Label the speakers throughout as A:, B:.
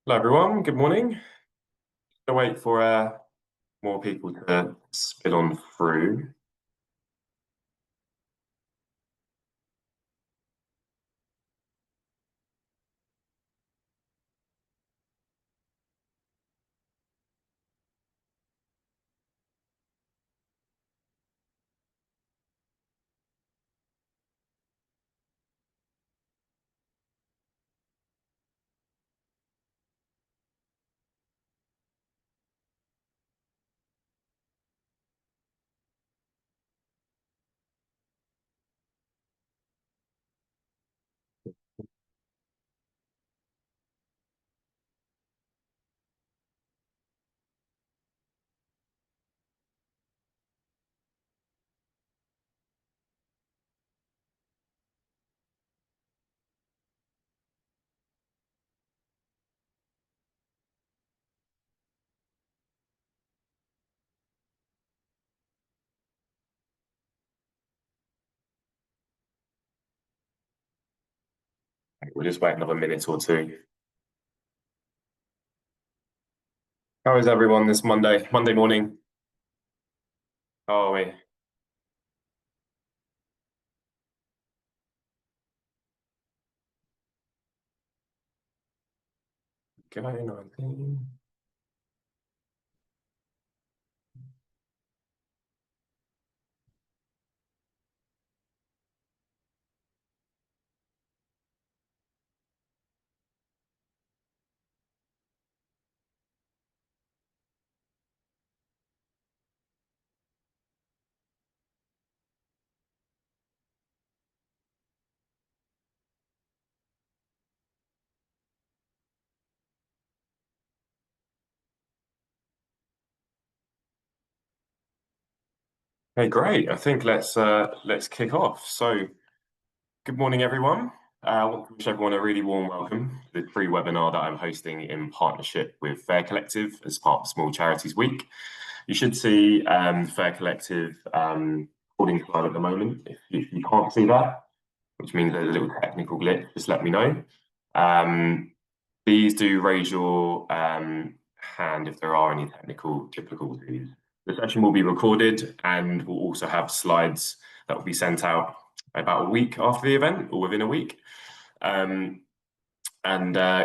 A: Hello everyone, good morning. Gonna wait for more people to spill on through. We'll just wait another minute or two. How is everyone this Monday morning? How are we? Going 19. Hey, great. I think let's kick off. So, good morning, everyone. I want to wish everyone a really warm welcome to the free webinar that I'm hosting in partnership with Fair Collective as part of Small Charities Week. You should see Fair Collective recording slide at the moment. If you can't see that, which means there's a little technical glitch, just let me know. Please do raise your hand if there are any technical difficulties. The session will be recorded and we'll also have slides that will be sent out about a week after the event or within a week.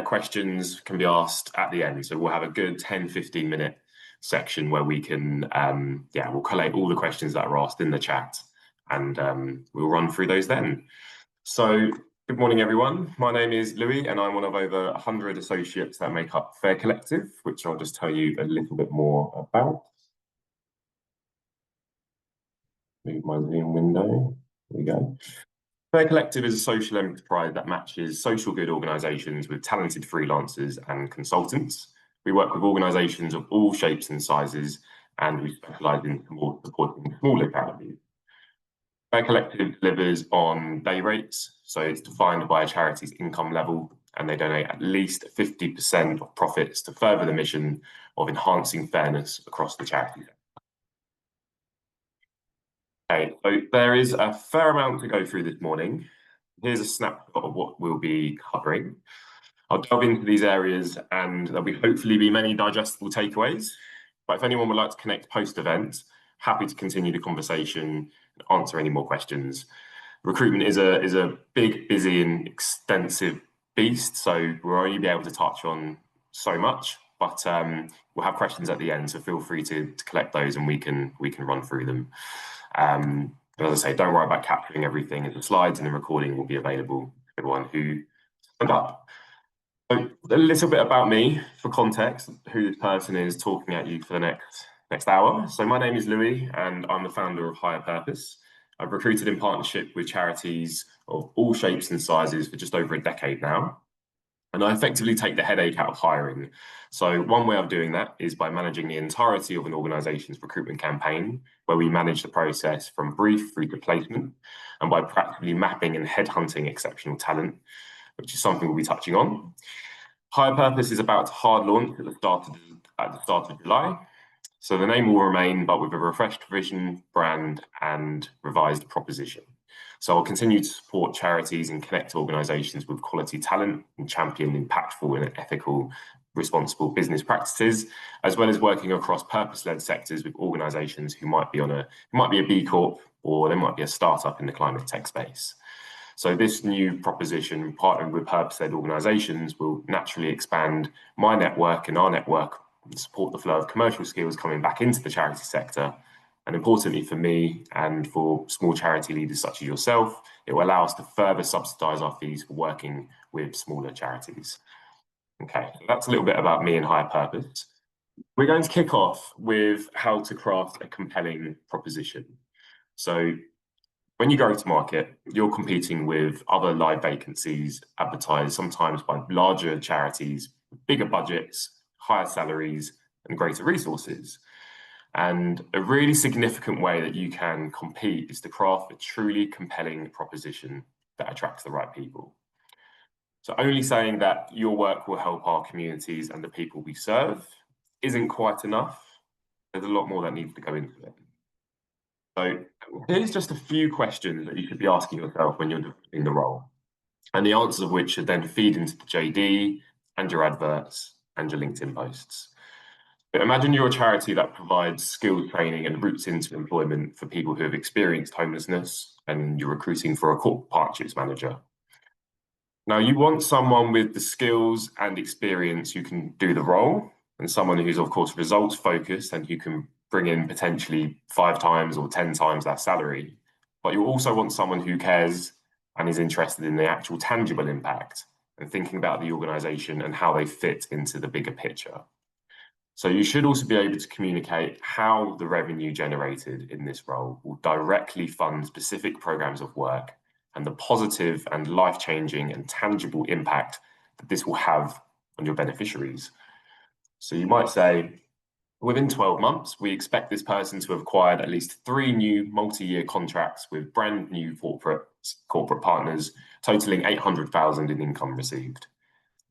A: Questions can be asked at the end. So we'll have a good 10-15 minute section where we can, we'll collate all the questions that are asked in the chat and we'll run through those then. So good morning, everyone. My name is Louis and I'm one of over 100 associates that make up Fair Collective, which I'll just tell you a little bit more about. Move my Zoom window. There we go. Fair Collective is a social enterprise that matches social good organisations with talented freelancers and consultants. We work with organisations of all shapes and sizes, and we specialise in supporting small localities. Fair Collective delivers on day rates, so it's defined by a charity's income level, and they donate at least 50% of profits to further the mission of enhancing fairness across the charity. Okay, so there is a fair amount to go through this morning. Here's a snapshot of what we'll be covering. I'll delve into these areas and there'll hopefully be many digestible takeaways. But if anyone would like to connect post-event, happy to continue the conversation and answer any more questions. Recruitment is a big, busy and extensive beast, so we'll only be able to touch on so much, but we'll have questions at the end, so feel free to collect those and we can run through them. But as I say, don't worry about capturing everything in the slides, and the recording will be available to everyone who signed up. So a little bit about me for context, who this person is talking at you for the next hour. So my name is Louis and I'm the founder of Higher Purpose. I've recruited in partnership with charities of all shapes and sizes for just over a decade now. And I effectively take the headache out of hiring. So one way of doing that is by managing the entirety of an organisation's recruitment campaign, where we manage the process from brief through to placement, and by practically mapping and headhunting exceptional talent, which is something we'll be touching on. Higher Purpose is about to hard launch at the start of July. So the name will remain, but with a refreshed vision, brand, and revised proposition. So I'll continue to support charities and connect organisations with quality talent and champion impactful and ethical responsible business practices, as well as working across purpose-led sectors with organisations who might be a B Corp, or they might be a startup in the climate tech space. So this new proposition, partnering with purpose-led organisations, will naturally expand my network and our network and support the flow of commercial skills coming back into the charity sector. And importantly for me and for small charity leaders such as yourself, it will allow us to further subsidise our fees for working with smaller charities. Okay, so that's a little bit about me and Higher Purpose. We're going to kick off with how to craft a compelling proposition. So when you go to market, you're competing with other live vacancies advertised sometimes by larger charities, bigger budgets, higher salaries, and greater resources. And a really significant way that you can compete is to craft a truly compelling proposition that attracts the right people. So only saying that your work will help our communities and the people we serve isn't quite enough. There's a lot more that needs to go into it. So here's just a few questions that you should be asking yourself when you're doing the role, and the answers of which should then feed into the JD and your adverts and your LinkedIn posts. But imagine you're a charity that provides skills training and routes into employment for people who have experienced homelessness, and you're recruiting for a corporate partnerships manager. Now, you want someone with the skills and experience who can do the role, and someone who's, of course, results focused and who can bring in potentially 5 times or 10 times that salary. But you also want someone who cares and is interested in the actual tangible impact and thinking about the organisation and how they fit into the bigger picture. So you should also be able to communicate how the revenue generated in this role will directly fund specific programs of work and the positive and life-changing and tangible impact that this will have on your beneficiaries. So you might say, within 12 months, we expect this person to have acquired at least 3 new multi-year contracts with brand new corporate partners, totaling 800,000 in income received.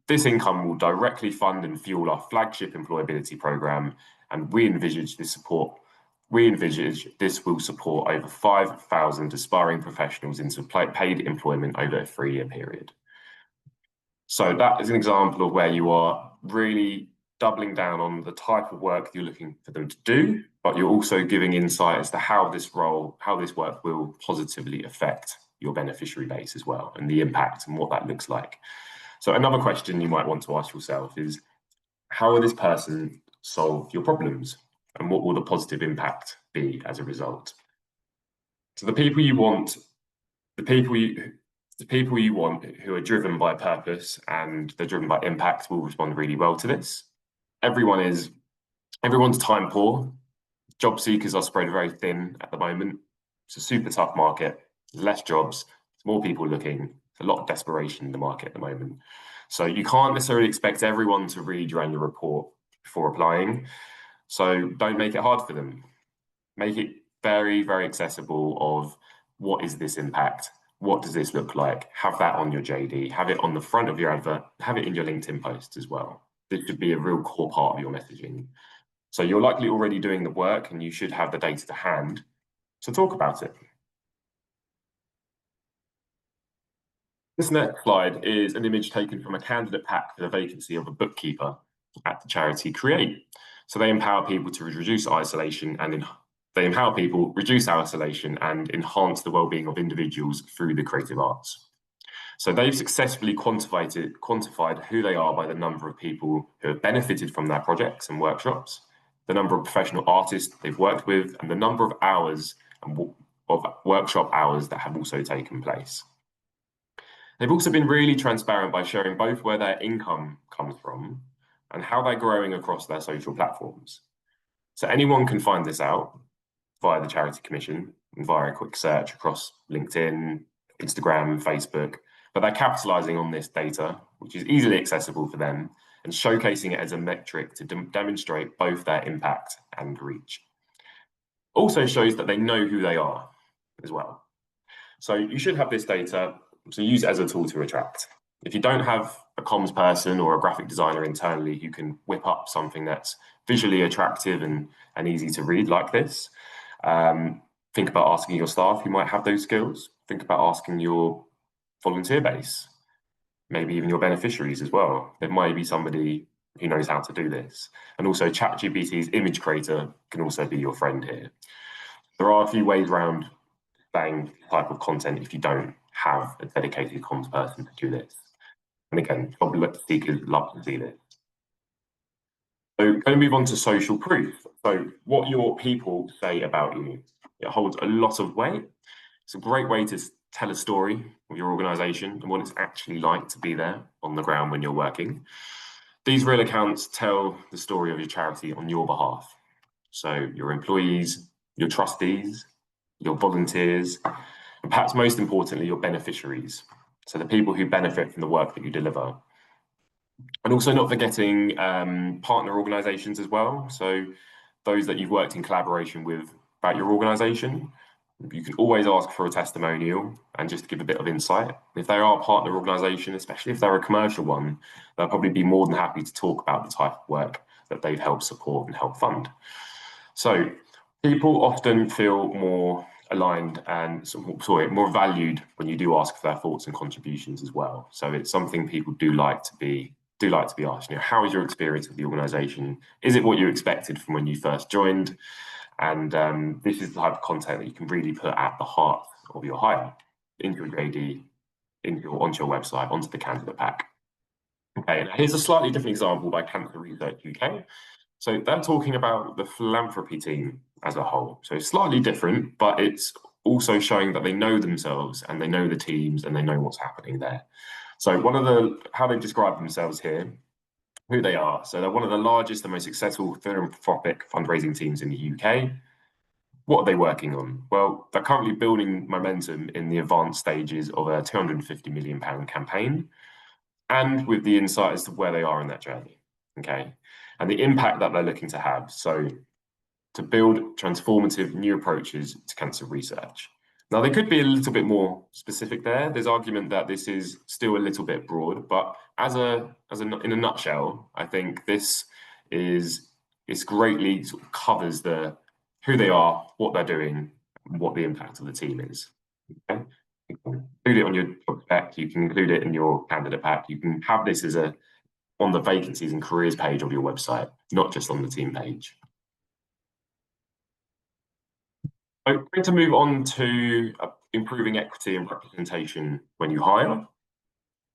A: This income will directly fund and fuel our flagship employability program, and we envisage this will support over 5,000 aspiring professionals into paid employment over a 3-year period. So that is an example of where you are really doubling down on the type of work you're looking for them to do, but you're also giving insight as to how this work will positively affect your beneficiary base as well, and the impact and what that looks like. So another question you might want to ask yourself is, how will this person solve your problems? And what will the positive impact be as a result? So the people you want who are driven by purpose and they're driven by impact will respond really well to this. Everyone's time poor. Job seekers are spread very thin at the moment. It's a super tough market, less jobs, more people looking. There's a lot of desperation in the market at the moment. So you can't necessarily expect everyone to read your annual report before applying. So don't make it hard for them. Make it very, very accessible of what is this impact? What does this look like? Have that on your JD, have it on the front of your advert, have it in your LinkedIn post as well. This should be a real core part of your messaging. So you're likely already doing the work and you should have the data to hand to talk about it. This next slide is an image taken from a candidate pack for the vacancy of a bookkeeper at the charity Create. So they empower people to reduce isolation and enhance the well-being of individuals through the creative arts. So they've successfully quantified who they are by the number of people who have benefited from their projects and workshops, the number of professional artists they've worked with, and the number of hours of workshop hours that have also taken place. They've also been really transparent by sharing both where their income comes from and how they're growing across their social platforms. So anyone can find this out via the Charity Commission and via a quick search across LinkedIn, Instagram, Facebook, but they're capitalizing on this data, which is easily accessible for them, and showcasing it as a metric to demonstrate both their impact and reach. Also shows that they know who they are as well. So you should have this data, so use it as a tool to attract. If you don't have a comms person or a graphic designer internally who can whip up something that's visually attractive and easy to read like this, think about asking your staff who might have those skills. Think about asking your volunteer base, maybe even your beneficiaries as well. There might be somebody who knows how to do this. And also ChatGPT's image creator can also be your friend here. There are a few ways around displaying type of content if you don't have a dedicated comms person to do this. And again, job seekers love to see this. So going to move on to social proof. So what your people say about you, it holds a lot of weight. It's a great way to tell a story of your organisation and what it's actually like to be there on the ground when you're working. These real accounts tell the story of your charity on your behalf. So your employees, your trustees, your volunteers, and perhaps most importantly, your beneficiaries. So the people who benefit from the work that you deliver. And also not forgetting partner organisations as well. So those that you've worked in collaboration with about your organisation. You can always ask for a testimonial and just give a bit of insight. If they are a partner organisation, especially if they're a commercial one, they'll probably be more than happy to talk about the type of work that they've helped support and help fund. So people often feel more aligned and more valued when you do ask for their thoughts and contributions as well. So it's something people do like to be asked. How is your experience of the organisation? Is it what you expected from when you first joined? And this is the type of content that you can really put at the heart of your hire, into your JD, onto your website, onto the candidate pack. Okay, now here's a slightly different example by Cancer Research UK. So they're talking about the philanthropy team as a whole. So it's slightly different, but it's also showing that they know themselves and they know the teams and they know what's happening there. So how they describe themselves here, who they are. So they're one of the largest and most successful philanthropic fundraising teams in the UK. What are they working on? Well, they're currently building momentum in the advanced stages of a £250 million campaign, and with the insight as to where they are in that journey, okay? And the impact that they're looking to have. So to build transformative new approaches to cancer research. Now, they could be a little bit more specific there. There's argument that this is still a little bit broad, but in a nutshell, I think this greatly sort of covers who they are, what they're doing, and what the impact of the team is. Okay? You can include it on your job spec, you can include it in your candidate pack, you can have this on the vacancies and careers page of your website, not just on the team page. I'm going to move on to improving equity and representation when you hire.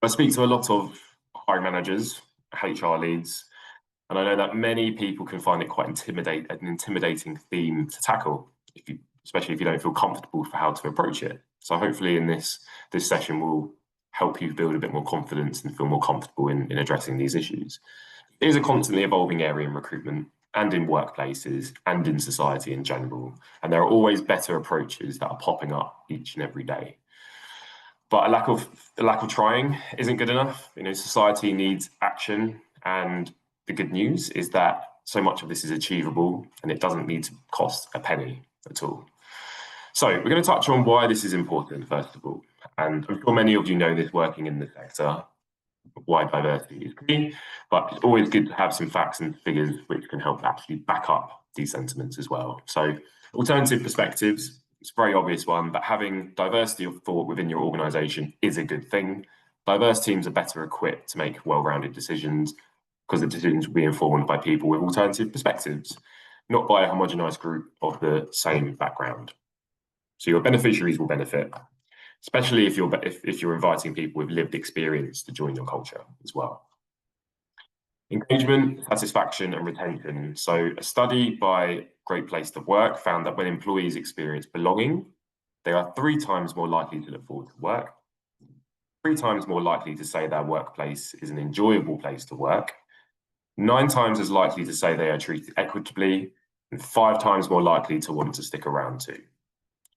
A: I speak to a lot of hiring managers, HR leads, and I know that many people can find it quite an intimidating theme to tackle, especially if you don't feel comfortable for how to approach it. So hopefully in this session will help you build a bit more confidence and feel more comfortable in addressing these issues. It is a constantly evolving area in recruitment and in workplaces and in society in general. And there are always better approaches that are popping up each and every day. But a lack of trying isn't good enough. Society needs action, and the good news is that so much of this is achievable and it doesn't need to cost a penny at all. So we're going to touch on why this is important, first of all. And I'm sure many of you know this working in the sector, why diversity is key, but it's always good to have some facts and figures which can help actually back up these sentiments as well. So alternative perspectives, it's a very obvious one, but having diversity of thought within your organisation is a good thing. Diverse teams are better equipped to make well-rounded decisions because the decisions will be informed by people with alternative perspectives, not by a homogenised group of the same background. So your beneficiaries will benefit, especially if you're inviting people with lived experience to join your culture as well. Engagement, satisfaction, and retention. So a study by Great Place to Work found that when employees experience belonging, they are 3 times more likely to look forward to work, 3 times more likely to say their workplace is an enjoyable place to work, 9 times as likely to say they are treated equitably, and 5 times more likely to want to stick around too.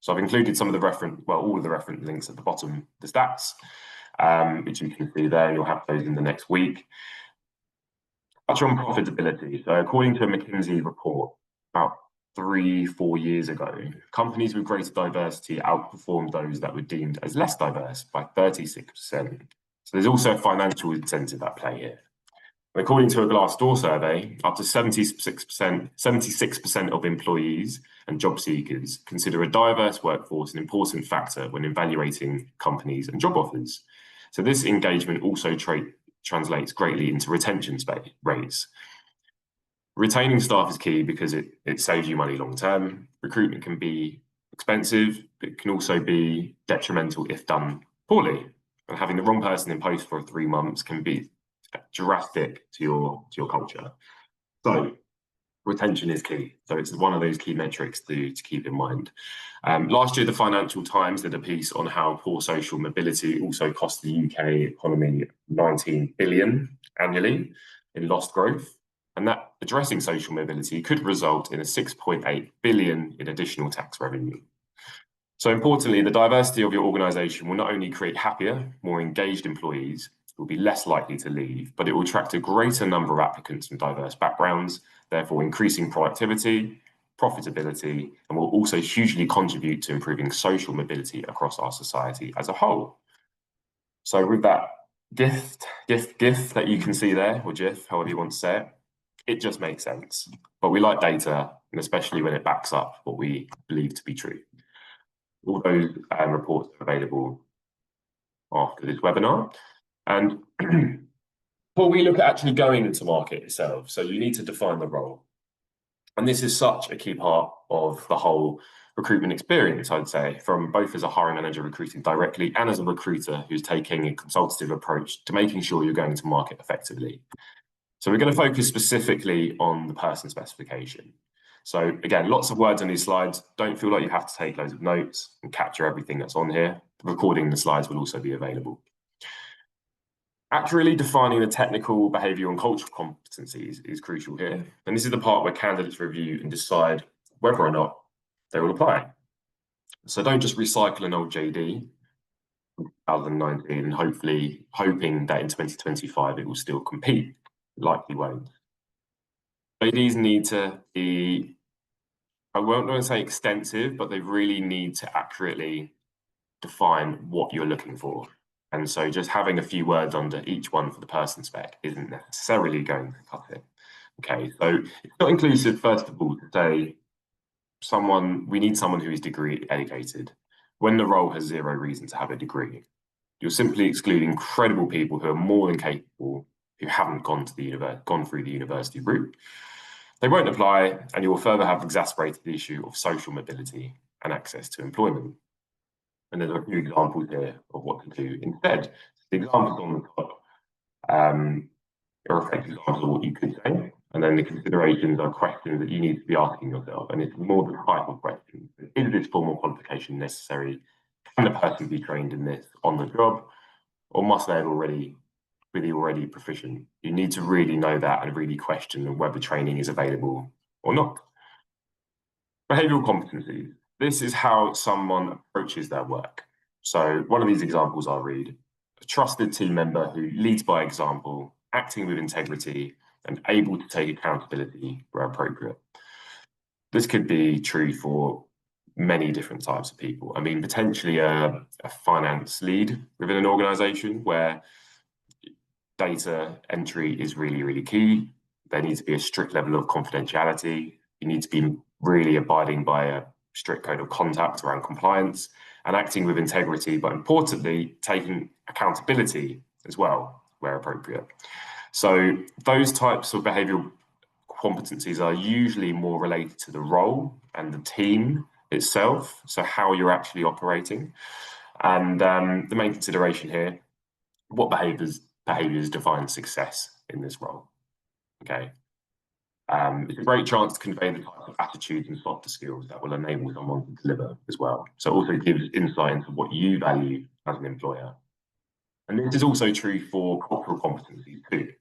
A: So I've included all of the reference links at the bottom, the stats, which you can see there. You'll have those in the next week. Touch on profitability. So according to a McKinsey report about 3-4 years ago, companies with greater diversity outperformed those that were deemed as less diverse by 36%. So there's also a financial incentive at play here. According to a Glassdoor survey, up to 76% of employees and job seekers consider a diverse workforce an important factor when evaluating companies and job offers. So this engagement also translates greatly into retention rates. Retaining staff is key because it saves you money long term. Recruitment can be expensive, but it can also be detrimental if done poorly. And having the wrong person in post for 3 months can be drastic to your culture. So retention is key. So it's one of those key metrics to keep in mind. Last year, the Financial Times did a piece on how poor social mobility also cost the UK economy 19 billion annually in lost growth. And that addressing social mobility could result in a 6.8 billion in additional tax revenue. So importantly, the diversity of your organisation will not only create happier, more engaged employees who will be less likely to leave, but it will attract a greater number of applicants from diverse backgrounds, therefore increasing productivity, profitability, and will also hugely contribute to improving social mobility across our society as a whole. So with that GIF that you can see there, or GIF, however you want to say it, it just makes sense. But we like data, and especially when it backs up what we believe to be true. All those reports are available after this webinar. And before we look at actually going into market itself, so you need to define the role. And this is such a key part of the whole recruitment experience, I'd say, from both as a hiring manager recruiting directly and as a recruiter who's taking a consultative approach to making sure you're going to market effectively. So we're going to focus specifically on the person specification. So again, lots of words on these slides. Don't feel like you have to take loads of notes and capture everything that's on here. Recording the slides will also be available. Accurately defining the technical, behavioural and cultural competencies is crucial here. And this is the part where candidates review and decide whether or not they will apply. So don't just recycle an old JD from 2019 and hoping that in 2025 it will still compete. It likely won't. JDs need to be, I won't want to say extensive, but they really need to accurately define what you're looking for. And so just having a few words under each one for the person spec isn't necessarily going to cut it. Okay, so it's not inclusive, first of all, to say we need someone who is degree educated when the role has zero reason to have a degree. You're simply excluding credible people who are more than capable, who haven't gone through the university route. They won't apply, and you will further have exacerbated the issue of social mobility and access to employment. And there's a few examples here of what to do instead. The examples on the top are effective examples of what you could say, and then the considerations are questions that you need to be asking yourself, and it's more the type of question. Is this formal qualification necessary? Can the person be trained in this on the job, or must they have already proficient? You need to really know that and really question whether training is available or not. Behavioural competencies. This is how someone approaches their work. So one of these examples I'll read. A trusted team member who leads by example, acting with integrity and able to take accountability where appropriate. This could be true for many different types of people. I mean, potentially a finance lead within an organisation where data entry is really, really key. There needs to be a strict level of confidentiality. You need to be really abiding by a strict code of conduct around compliance and acting with integrity, but importantly, taking accountability as well, where appropriate. So those types of behavioural competencies are usually more related to the role and the team itself, so how you're actually operating. And the main consideration here, what behaviours define success in this role. Okay. It's a great chance to convey the type of attitudes and softer skills that will enable someone to deliver as well. So it also gives insight into what you value as an employer. And this is also true for cultural competencies too.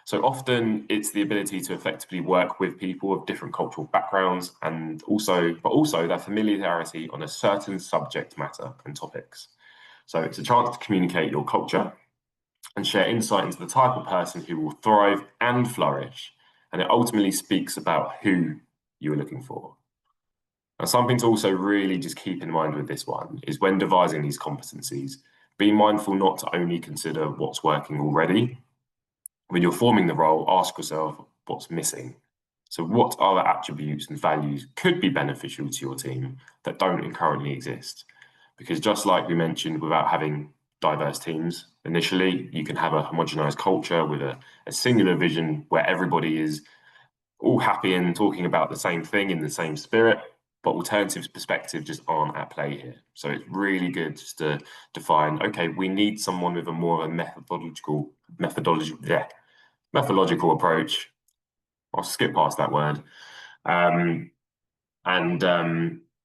A: So often it's the ability to effectively work with people of different cultural backgrounds but also their familiarity on a certain subject matter and topics. So it's a chance to communicate your culture and share insight into the type of person who will thrive and flourish. And it ultimately speaks about who you are looking for. Now, something to also really just keep in mind with this one is when devising these competencies, be mindful not to only consider what's working already. When you're forming the role, ask yourself what's missing. So what other attributes and values could be beneficial to your team that don't currently exist? Because just like we mentioned, without having diverse teams initially. You can have a homogenized culture with a singular vision where everybody is all happy and talking about the same thing in the same spirit, but alternative perspectives just aren't at play here. So it's really good just to define, okay, we need someone with a more of a methodological approach. I'll skip past that word.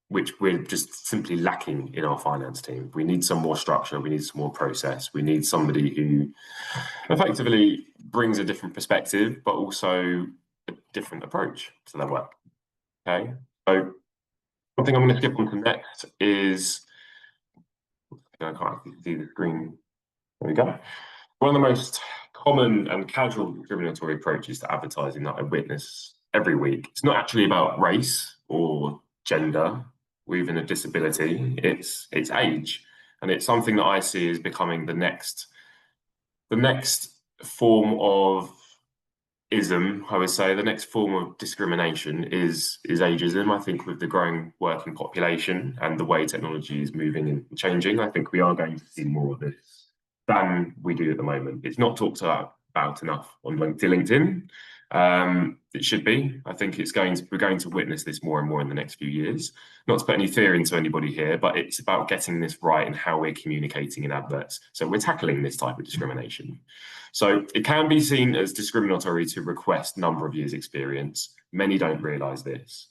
A: Which we're just simply lacking in our finance team. We need some more structure, we need some more process, we need somebody who effectively brings a different perspective, but also a different approach to their work. Okay, so one thing I'm going to skip on to next is, I can't see the screen. There we go. One of the most common and casual discriminatory approaches to advertising that I witness every week. It's not actually about race or gender or even a disability. It's age, and it's something that I see as becoming the next form of ism. I would say the next form of discrimination is ageism. I think with the growing working population and the way technology is moving and changing, I think we are going to see more of this than we do at the moment. It's not talked about enough on LinkedIn. It should be. I think we're going to witness this more and more in the next few years. Not to put any fear into anybody here, but it's about getting this right in how we're communicating in adverts. So we're tackling this type of discrimination. So it can be seen as discriminatory to request number of years experience. Many don't realise this.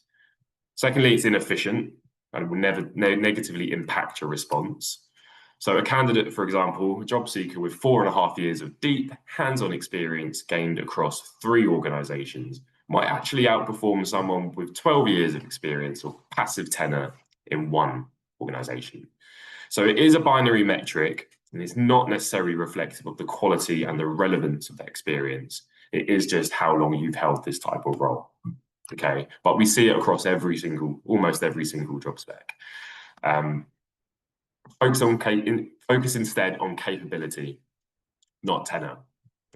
A: Secondly, it's inefficient and will never negatively impact your response. So a candidate, for example, a job seeker with 4.5 years of deep hands-on experience gained across 3 organisations might actually outperform someone with 12 years of experience or passive tenure in 1 organisation. So it is a binary metric, and it's not necessarily reflective of the quality and the relevance of that experience. It is just how long you've held this type of role. Okay, but we see it across almost every single job spec. Focus instead on capability, not tenure.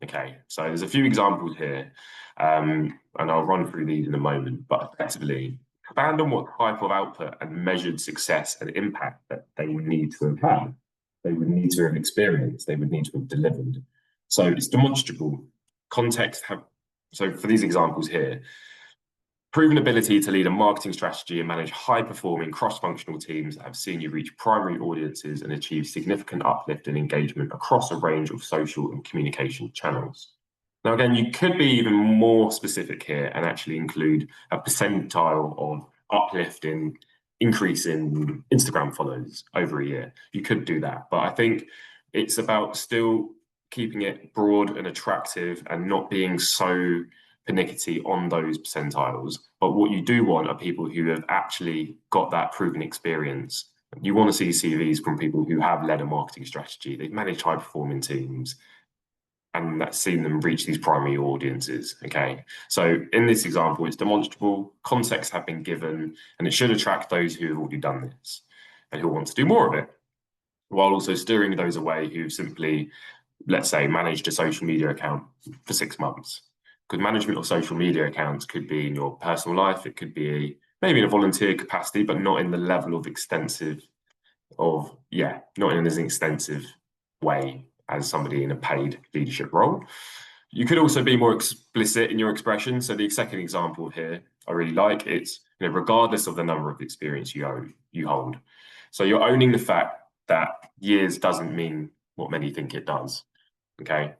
A: Okay, so there's a few examples here, and I'll run through these in a moment, but effectively, expand on what type of output and measured success and impact that they would need to have had, they would need to have experienced, they would need to have delivered. So it's demonstrable. So for these examples here, proven ability to lead a marketing strategy and manage high-performing cross-functional teams that have seen you reach primary audiences and achieve significant uplift in engagement across a range of social and communication channels. Now, again, you could be even more specific here and actually include a percentile of uplift in increase in Instagram follows over a year. You could do that, but I think it's about still keeping it broad and attractive and not being so pernickety on those percentiles. But what you do want are people who have actually got that proven experience. You want to see CVs from people who have led a marketing strategy, they've managed high performing teams, and that's seen them reach these primary audiences. Okay, so in this example, it's demonstrable, context have been given, and it should attract those who have already done this and who want to do more of it, while also steering those away who've simply, let's say, managed a social media account for 6 months. Because management of social media accounts could be in your personal life, it could be maybe in a volunteer capacity, but not in the level of not in as extensive way as somebody in a paid leadership role. You could also be more explicit in your expression. So the second example here, I really like, it's regardless of the number of experience you hold. So you're owning the fact that years doesn't mean what many think it does. Okay.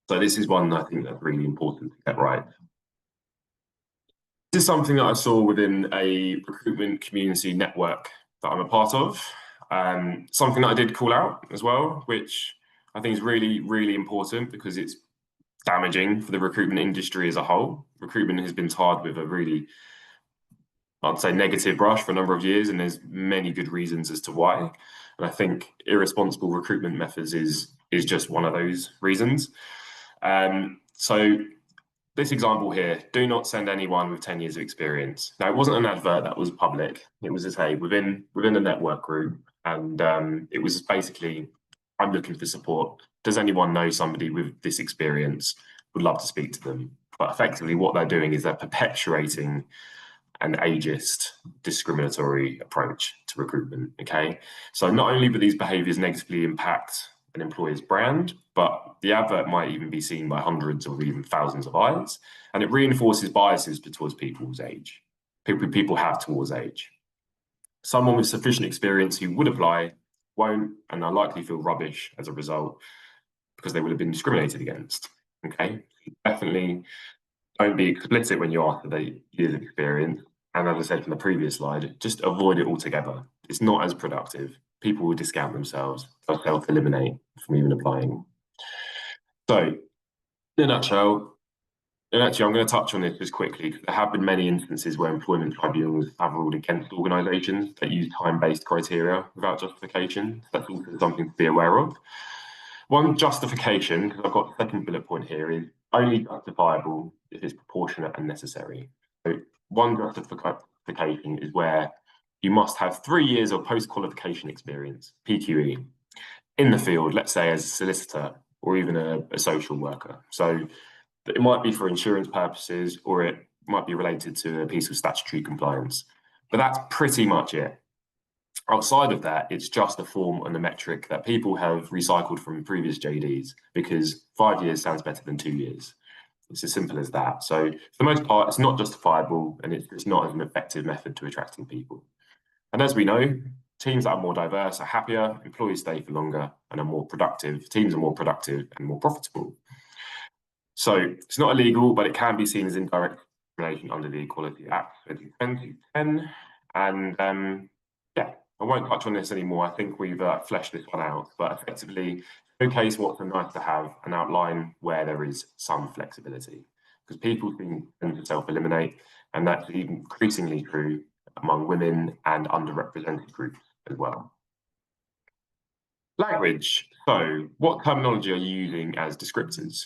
A: So this is one I think that's really important to get right. This is something that I saw within a recruitment community network that I'm a part of. Something that I did call out as well, which I think is really, really important because it's damaging for the recruitment industry as a whole. Recruitment has been tarred with a really, I'd say, negative brush for a number of years, and there's many good reasons as to why. And I think irresponsible recruitment methods is just one of those reasons. So this example here, do not send anyone with 10 years of experience. Now, it wasn't an advert that was public. It was, within a network group. And it was basically, I'm looking for support. Does anyone know somebody with this experience? Would love to speak to them. But effectively what they're doing is they're perpetuating an ageist, discriminatory approach to recruitment, okay? So not only will these behaviours negatively impact an employer's brand, but the advert might even be seen by hundreds or even thousands of eyes, and it reinforces biases towards people's age, people have towards age. Someone with sufficient experience who would apply won't, and are likely feel rubbish as a result because they would have been discriminated against, okay? Definitely don't be explicit when you ask for the years of experience. And as I said from the previous slide, just avoid it altogether. It's not as productive. People will discount themselves, they'll self-eliminate from even applying. So, in a nutshell, and actually, I'm going to touch on this just quickly because there have been many instances where employment tribunals have ruled against organisations that use time-based criteria without justification. So that's also something to be aware of. One justification, because I've got the second bullet point here, is only justifiable if it's proportionate and necessary. So one justification is where you must have 3 years of post-qualification experience, PQE, in the field, let's say as a solicitor or even a social worker. So it might be for insurance purposes, or it might be related to a piece of statutory compliance. But that's pretty much it. Outside of that, it's just a form and a metric that people have recycled from previous JDs because 5 years sounds better than 2 years. It's as simple as that. So for the most part, it's not justifiable, and it's not an effective method to attracting people. And as we know, teams that are more diverse are happier, employees stay for longer and are more productive. Teams are more productive and more profitable. So it's not illegal, but it can be seen as indirect discrimination under the Equality Act 2010. And yeah, I won't touch on this anymore. I think we've fleshed this one out, but effectively showcase what's a nice to have and outline where there is some flexibility, because people tend to self-eliminate, and that's even increasingly true among women and underrepresented groups as well. Language. So what terminology are you using as descriptors?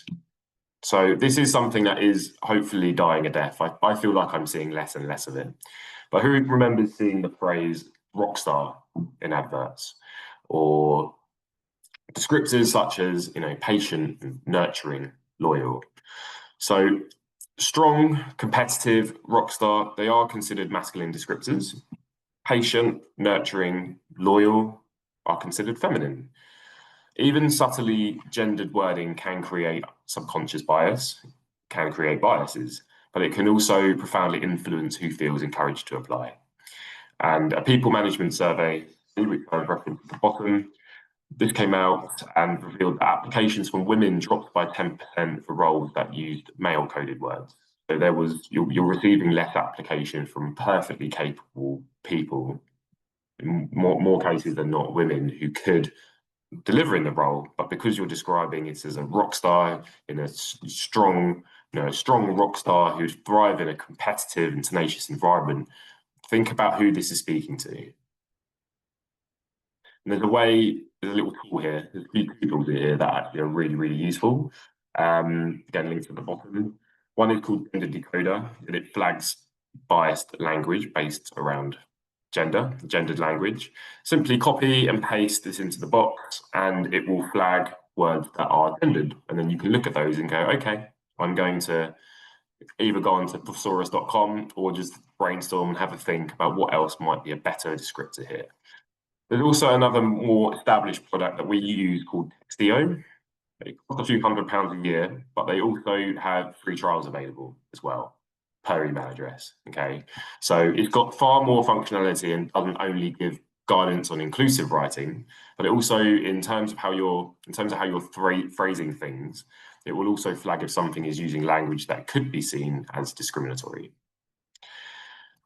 A: So this is something that is hopefully dying a death. I feel like I'm seeing less and less of it. But who remembers seeing the phrase rock star in adverts, or descriptors such as, patient, nurturing, loyal? So strong, competitive, rock star, they are considered masculine descriptors. Patient, nurturing, loyal are considered feminine. Even subtly gendered wording can create subconscious bias, can create biases, but it can also profoundly influence who feels encouraged to apply. And a people management survey, which I've referenced at the bottom, this came out and revealed that applications from women dropped by 10% for roles that used male-coded words. So you're receiving less application from perfectly capable people, in more cases than not, women who could deliver in the role, but because you're describing it as a rock star in a strong rock star who'd thrive in a competitive and tenacious environment, think about who this is speaking to. And there's a little tool here, there's a few tools here that actually are really, really useful. Again, linked at the bottom. One is called Gender Decoder, and it flags biased language based around gendered language. Simply copy and paste this into the box, and it will flag words that are gendered. And then you can look at those and go, okay, I'm going to either go onto thesaurus.com or just brainstorm and have a think about what else might be a better descriptor here. There's also another more established product that we use called Textio. It costs a few £100 a year, but they also have free trials available as well per email address. Okay, so it's got far more functionality and doesn't only give guidance on inclusive writing, but it also, in terms of how you're phrasing things, it will also flag if something is using language that could be seen as discriminatory.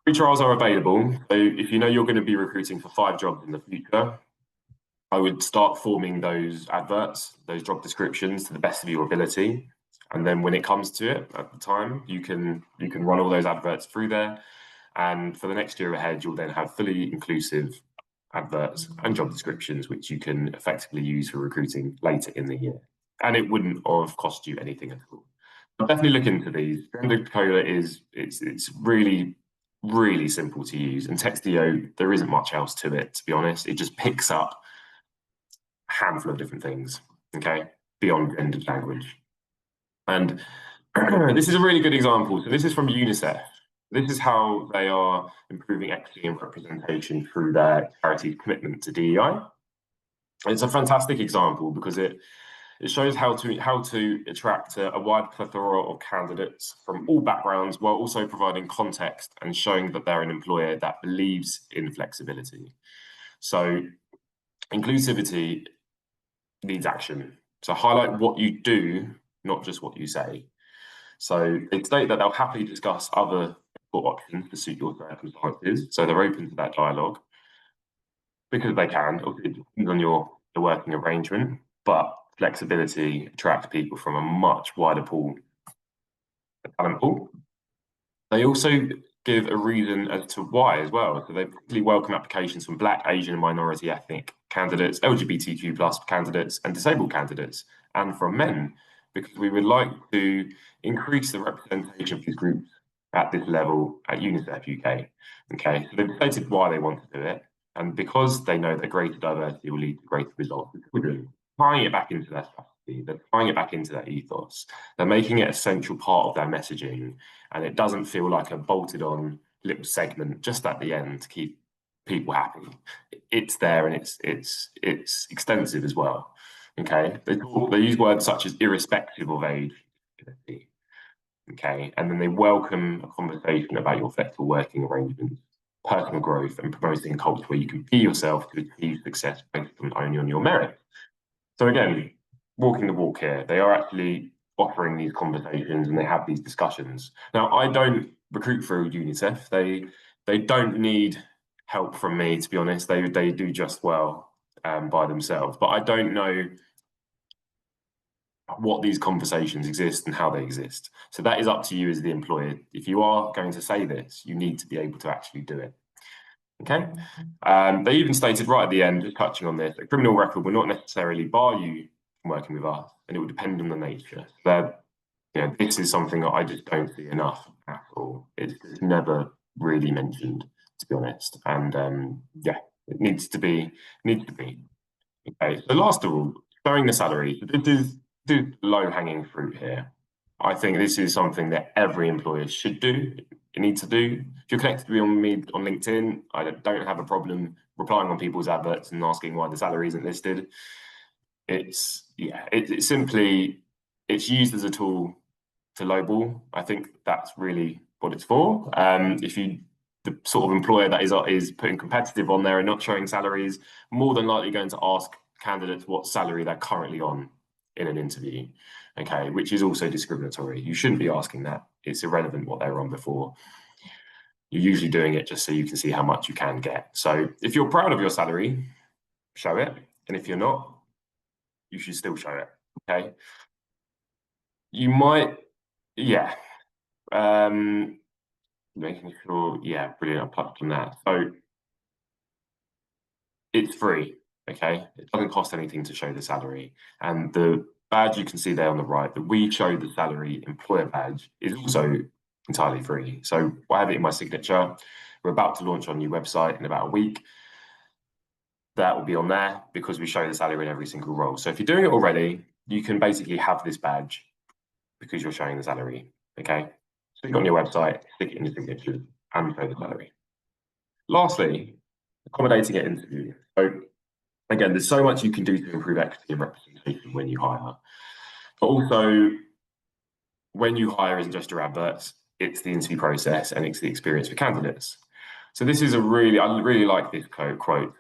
A: Free trials are available, so if you know you're going to be recruiting for 5 jobs in the future, I would start forming those adverts, those job descriptions, to the best of your ability. And then when it comes to it at the time, you can run all those adverts through there. And for the next year ahead, you'll then have fully inclusive adverts and job descriptions, which you can effectively use for recruiting later in the year. And it wouldn't have cost you anything at all. But definitely look into these. Gender Decoder it's really, really simple to use. And Textio, there isn't much else to it, to be honest. It just picks up a handful of different things, okay, beyond gendered language. And this is a really good example. So this is from UNICEF. This is how they are improving equity and representation through their charity's commitment to DEI. It's a fantastic example because it shows how to attract a wide plethora of candidates from all backgrounds, while also providing context and showing that they're an employer that believes in flexibility. So inclusivity needs action. So highlight what you do, not just what you say. So they state that they'll happily discuss other options to suit your circumstances. So they're open to that dialogue because they can. It depends on your working arrangement, but flexibility attracts people from a much wider talent pool. They also give a reason as to why as well. So they particularly welcome applications from Black, Asian, and minority ethnic candidates, LGBTQ plus candidates, and disabled candidates, and from men, because we would like to increase the representation of these groups at this level at UNICEF UK. Okay, so they've stated why they want to do it, and because they know that greater diversity will lead to greater results for children, tying it back into their strategy, they're tying it back into their ethos, they're making it a central part of their messaging, and it doesn't feel like a bolted on little segment just at the end to keep people happy. It's there, and it's extensive as well. Okay, they use words such as irrespective of age. Okay, and then they welcome a conversation about your flexible working arrangements, personal growth, and promoting a culture where you can be yourself to achieve success based only on your merit. So again, walking the walk here, they are actually offering these conversations and they have these discussions. Now, I don't recruit through UNICEF. They don't need help from me, to be honest. They do just well by themselves. But I don't know what these conversations exist and how they exist. So that is up to you as the employer. If you are going to say this, you need to be able to actually do it. Okay. They even stated right at the end, just touching on this, a criminal record will not necessarily bar you from working with us, and it will depend on the nature. That, you know, this is something that I just don't see enough at all. It's never really mentioned, to be honest. And yeah, it needs to be. Okay. So last of all, showing the salary. This is low-hanging fruit here. I think this is something that every employer should do. You need to do. If you're connected with me on LinkedIn, I don't have a problem replying on people's adverts and asking why the salary isn't listed. It's simply used as a tool to lowball. I think that's really what it's for. If you the sort of employer that is putting competitive on there and not showing salaries, more than likely going to ask candidates what salary they're currently on in an interview. Okay, which is also discriminatory. You shouldn't be asking that. It's irrelevant what they were on before. You're usually doing it just so you can see how much you can get. So if you're proud of your salary, show it. And if you're not, you should still show it. Okay. You might, yeah. Making sure, yeah, brilliant. I touched on that. So it's free. Okay. It doesn't cost anything to show the salary. And the badge you can see there on the right, the We Show the Salary employer badge, is also entirely free. So I have it in my signature. We're about to launch our new website in about a week. That will be on there because we show the salary in every single role. So if you're doing it already, you can basically have this badge because you're showing the salary. Okay. Stick it on your website, stick it in your signature, and show the salary. Lastly, accommodating at interview. So again, there's so much you can do to improve equity and representation when you hire. But also, when you hire isn't just your adverts, it's the interview process and it's the experience for candidates. So this is I really like this quote.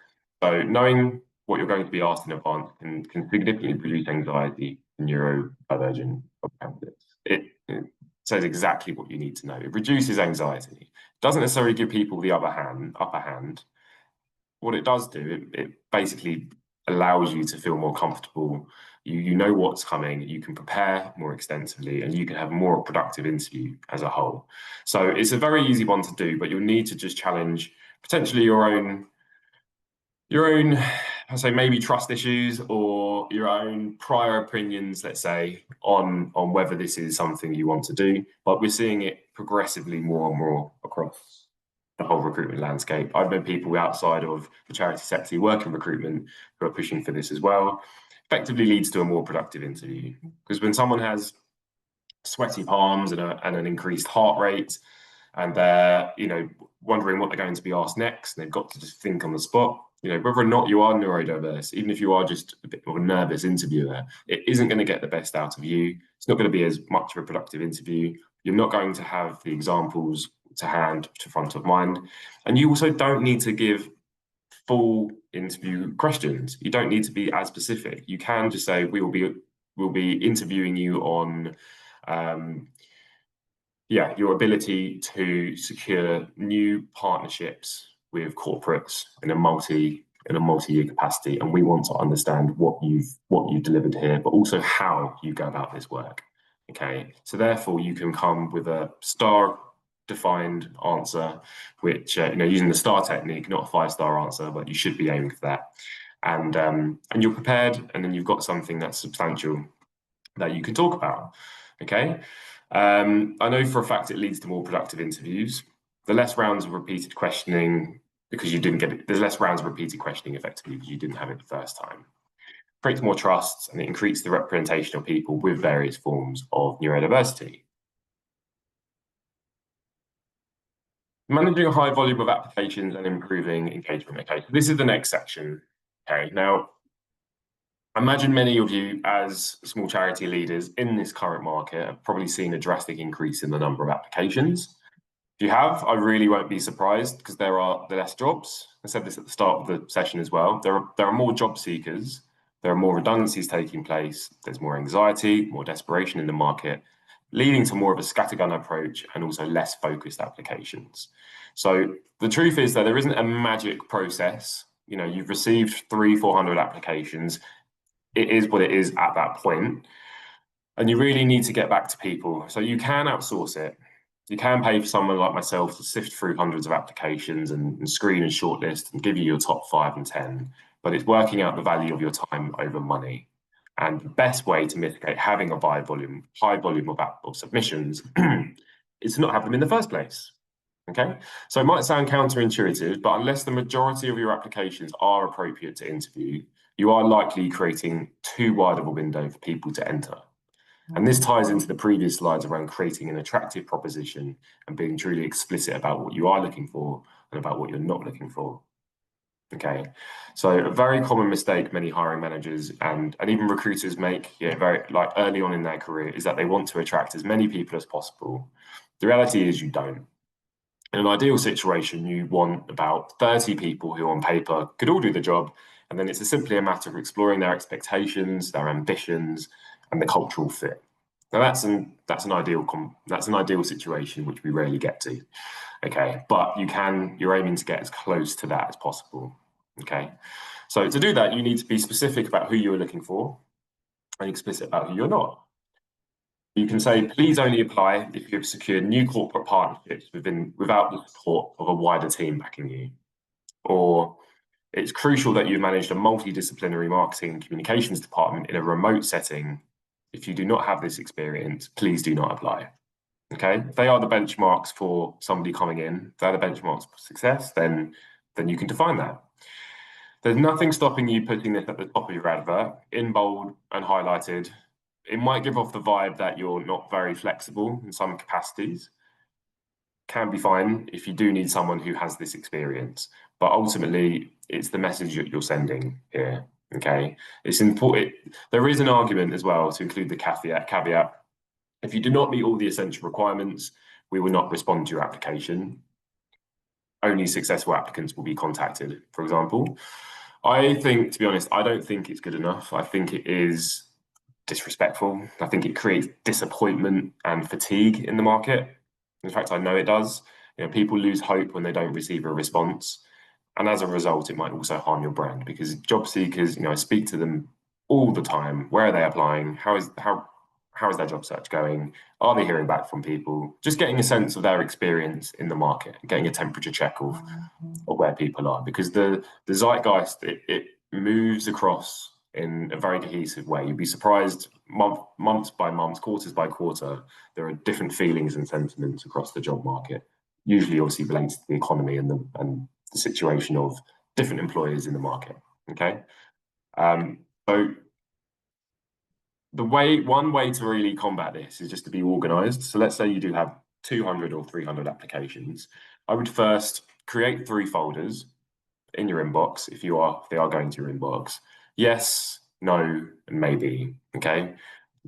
A: So knowing what you're going to be asked in advance can significantly reduce anxiety and neurodivergent of candidates. It says exactly what you need to know. It reduces anxiety. It doesn't necessarily give people the upper hand. What it does do, it basically allows you to feel more comfortable. You know what's coming, you can prepare more extensively, and you can have a more productive interview as a whole. So it's a very easy one to do, but you'll need to just challenge potentially your own, I say maybe trust issues or your own prior opinions, let's say, on whether this is something you want to do. But we're seeing it progressively more and more across the whole recruitment landscape. I've known people outside of the charity sector who work in recruitment who are pushing for this as well. Effectively leads to a more productive interview, because when someone has sweaty palms and an increased heart rate and they're, wondering what they're going to be asked next, and they've got to just think on the spot. Whether or not you are neurodiverse, even if you are just a bit of a nervous interviewer, it isn't going to get the best out of you. It's not going to be as much of a productive interview. You're not going to have the examples to hand, to front of mind. And you also don't need to give full interview questions. You don't need to be as specific. You can just say, we'll be interviewing you on your ability to secure new partnerships with corporates in a multi-year capacity, and we want to understand what you've delivered here, but also how you go about this work. Okay, so therefore you can come with a star-defined answer, which using the star technique, not a 5-star answer, but you should be aiming for that, and you're prepared, and then you've got something that's substantial that you can talk about. Okay. I know for a fact it leads to more productive interviews. The less rounds of repeated questioning, because you didn't get it, there's less rounds of repeated questioning effectively because you didn't have it the first time. Creates more trust, and it increases the representation of people with various forms of neurodiversity. Managing a high volume of applications and improving engagement. Okay, so this is the next section. Okay, now imagine many of you as small charity leaders in this current market have probably seen a drastic increase in the number of applications. If you have, I really won't be surprised, because there are less jobs. I said this at the start of the session as well. There are more job seekers. There are more redundancies taking place. There's more anxiety, more desperation in the market, leading to more of a scattergun approach and also less focused applications. So the truth is that there isn't a magic process. You've received 300-400 applications. It is what it is at that point. And you really need to get back to people. So you can outsource it. You can pay for someone like myself to sift through hundreds of applications and screen and shortlist and give you your top 5 and 10. But it's working out the value of your time over money. And the best way to mitigate having a high volume of submissions is to not have them in the first place. Okay, so it might sound counterintuitive, but unless the majority of your applications are appropriate to interview, you are likely creating too wide of a window for people to enter. And this ties into the previous slides around creating an attractive proposition and being truly explicit about what you are looking for and about what you're not looking for. Okay, so a very common mistake many hiring managers and even recruiters make, very early on in their career, is that they want to attract as many people as possible. The reality is you don't. In an ideal situation, you want about 30 people who on paper could all do the job, and then it's simply a matter of exploring their expectations, their ambitions, and the cultural fit. Now that's an ideal situation which we rarely get to. Okay, but you're aiming to get as close to that as possible. Okay, so to do that, you need to be specific about who you're looking for and explicit about who you're not. You can say, please only apply if you've secured new corporate partnerships without the support of a wider team backing you. Or it's crucial that you've managed a multidisciplinary marketing and communications department in a remote setting. If you do not have this experience, please do not apply. Okay, if they are the benchmarks for somebody coming in, if they're the benchmarks for success, then you can define that. There's nothing stopping you putting this at the top of your advert, in bold and highlighted. It might give off the vibe that you're not very flexible in some capacities. Can be fine if you do need someone who has this experience, but ultimately it's the message that you're sending here. Okay, it's important. There is an argument as well to include the caveat. If you do not meet all the essential requirements, we will not respond to your application. Only successful applicants will be contacted, for example. I think, to be honest, I don't think it's good enough. I think it is disrespectful. I think it creates disappointment and fatigue in the market. In fact, I know it does. People lose hope when they don't receive a response. And as a result, it might also harm your brand, because job seekers, I speak to them all the time. Where are they applying? How is their job search going? Are they hearing back from people? Just getting a sense of their experience in the market, getting a temperature check of where people are, because the zeitgeist, it moves across in a very cohesive way. You'd be surprised months by month, quarters by quarter, there are different feelings and sentiments across the job market, usually obviously related to the economy and the situation of different employers in the market. Okay, so one way to really combat this is just to be organized. So let's say you do have 200 or 300 applications, I would first create 3 folders in your inbox if they are going to your inbox. Yes, no, and maybe. Okay.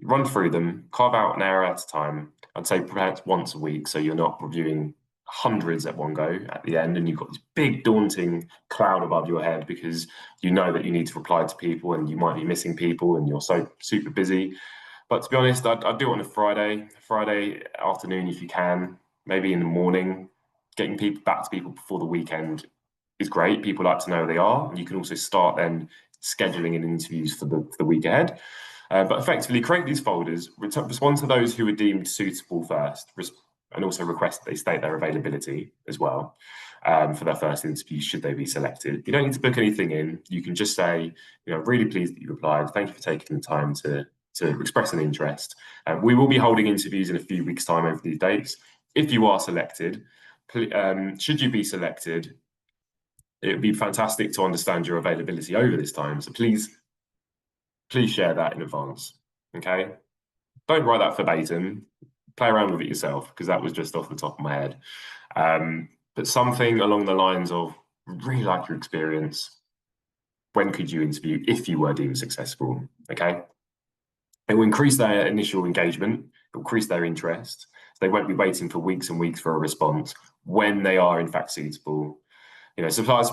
A: Run through them, carve out an hour at a time. I'd say perhaps once a week, so you're not reviewing hundreds at one go at the end, and you've got this big daunting cloud above your head because you know that you need to reply to people and you might be missing people and you're so super busy. But to be honest, I'd do it on a Friday afternoon if you can, maybe in the morning. Getting people back to people before the weekend is great. People like to know who they are. You can also start then scheduling in interviews for the week ahead. But effectively, create these folders, respond to those who are deemed suitable first, and also request that they state their availability as well for their first interview, should they be selected. You don't need to book anything in. You can just say, really pleased that you applied. Thank you for taking the time to express an interest. We will be holding interviews in a few weeks' time over these dates. If you are selected, should you be selected, it would be fantastic to understand your availability over this time. So please share that in advance. Okay. Don't write that verbatim. Play around with it yourself, because that was just off the top of my head. But something along the lines of, really like your experience. When could you interview if you were deemed successful? Okay. It will increase their initial engagement, it will increase their interest. They won't be waiting for weeks and weeks for a response when they are in fact suitable. Surprise,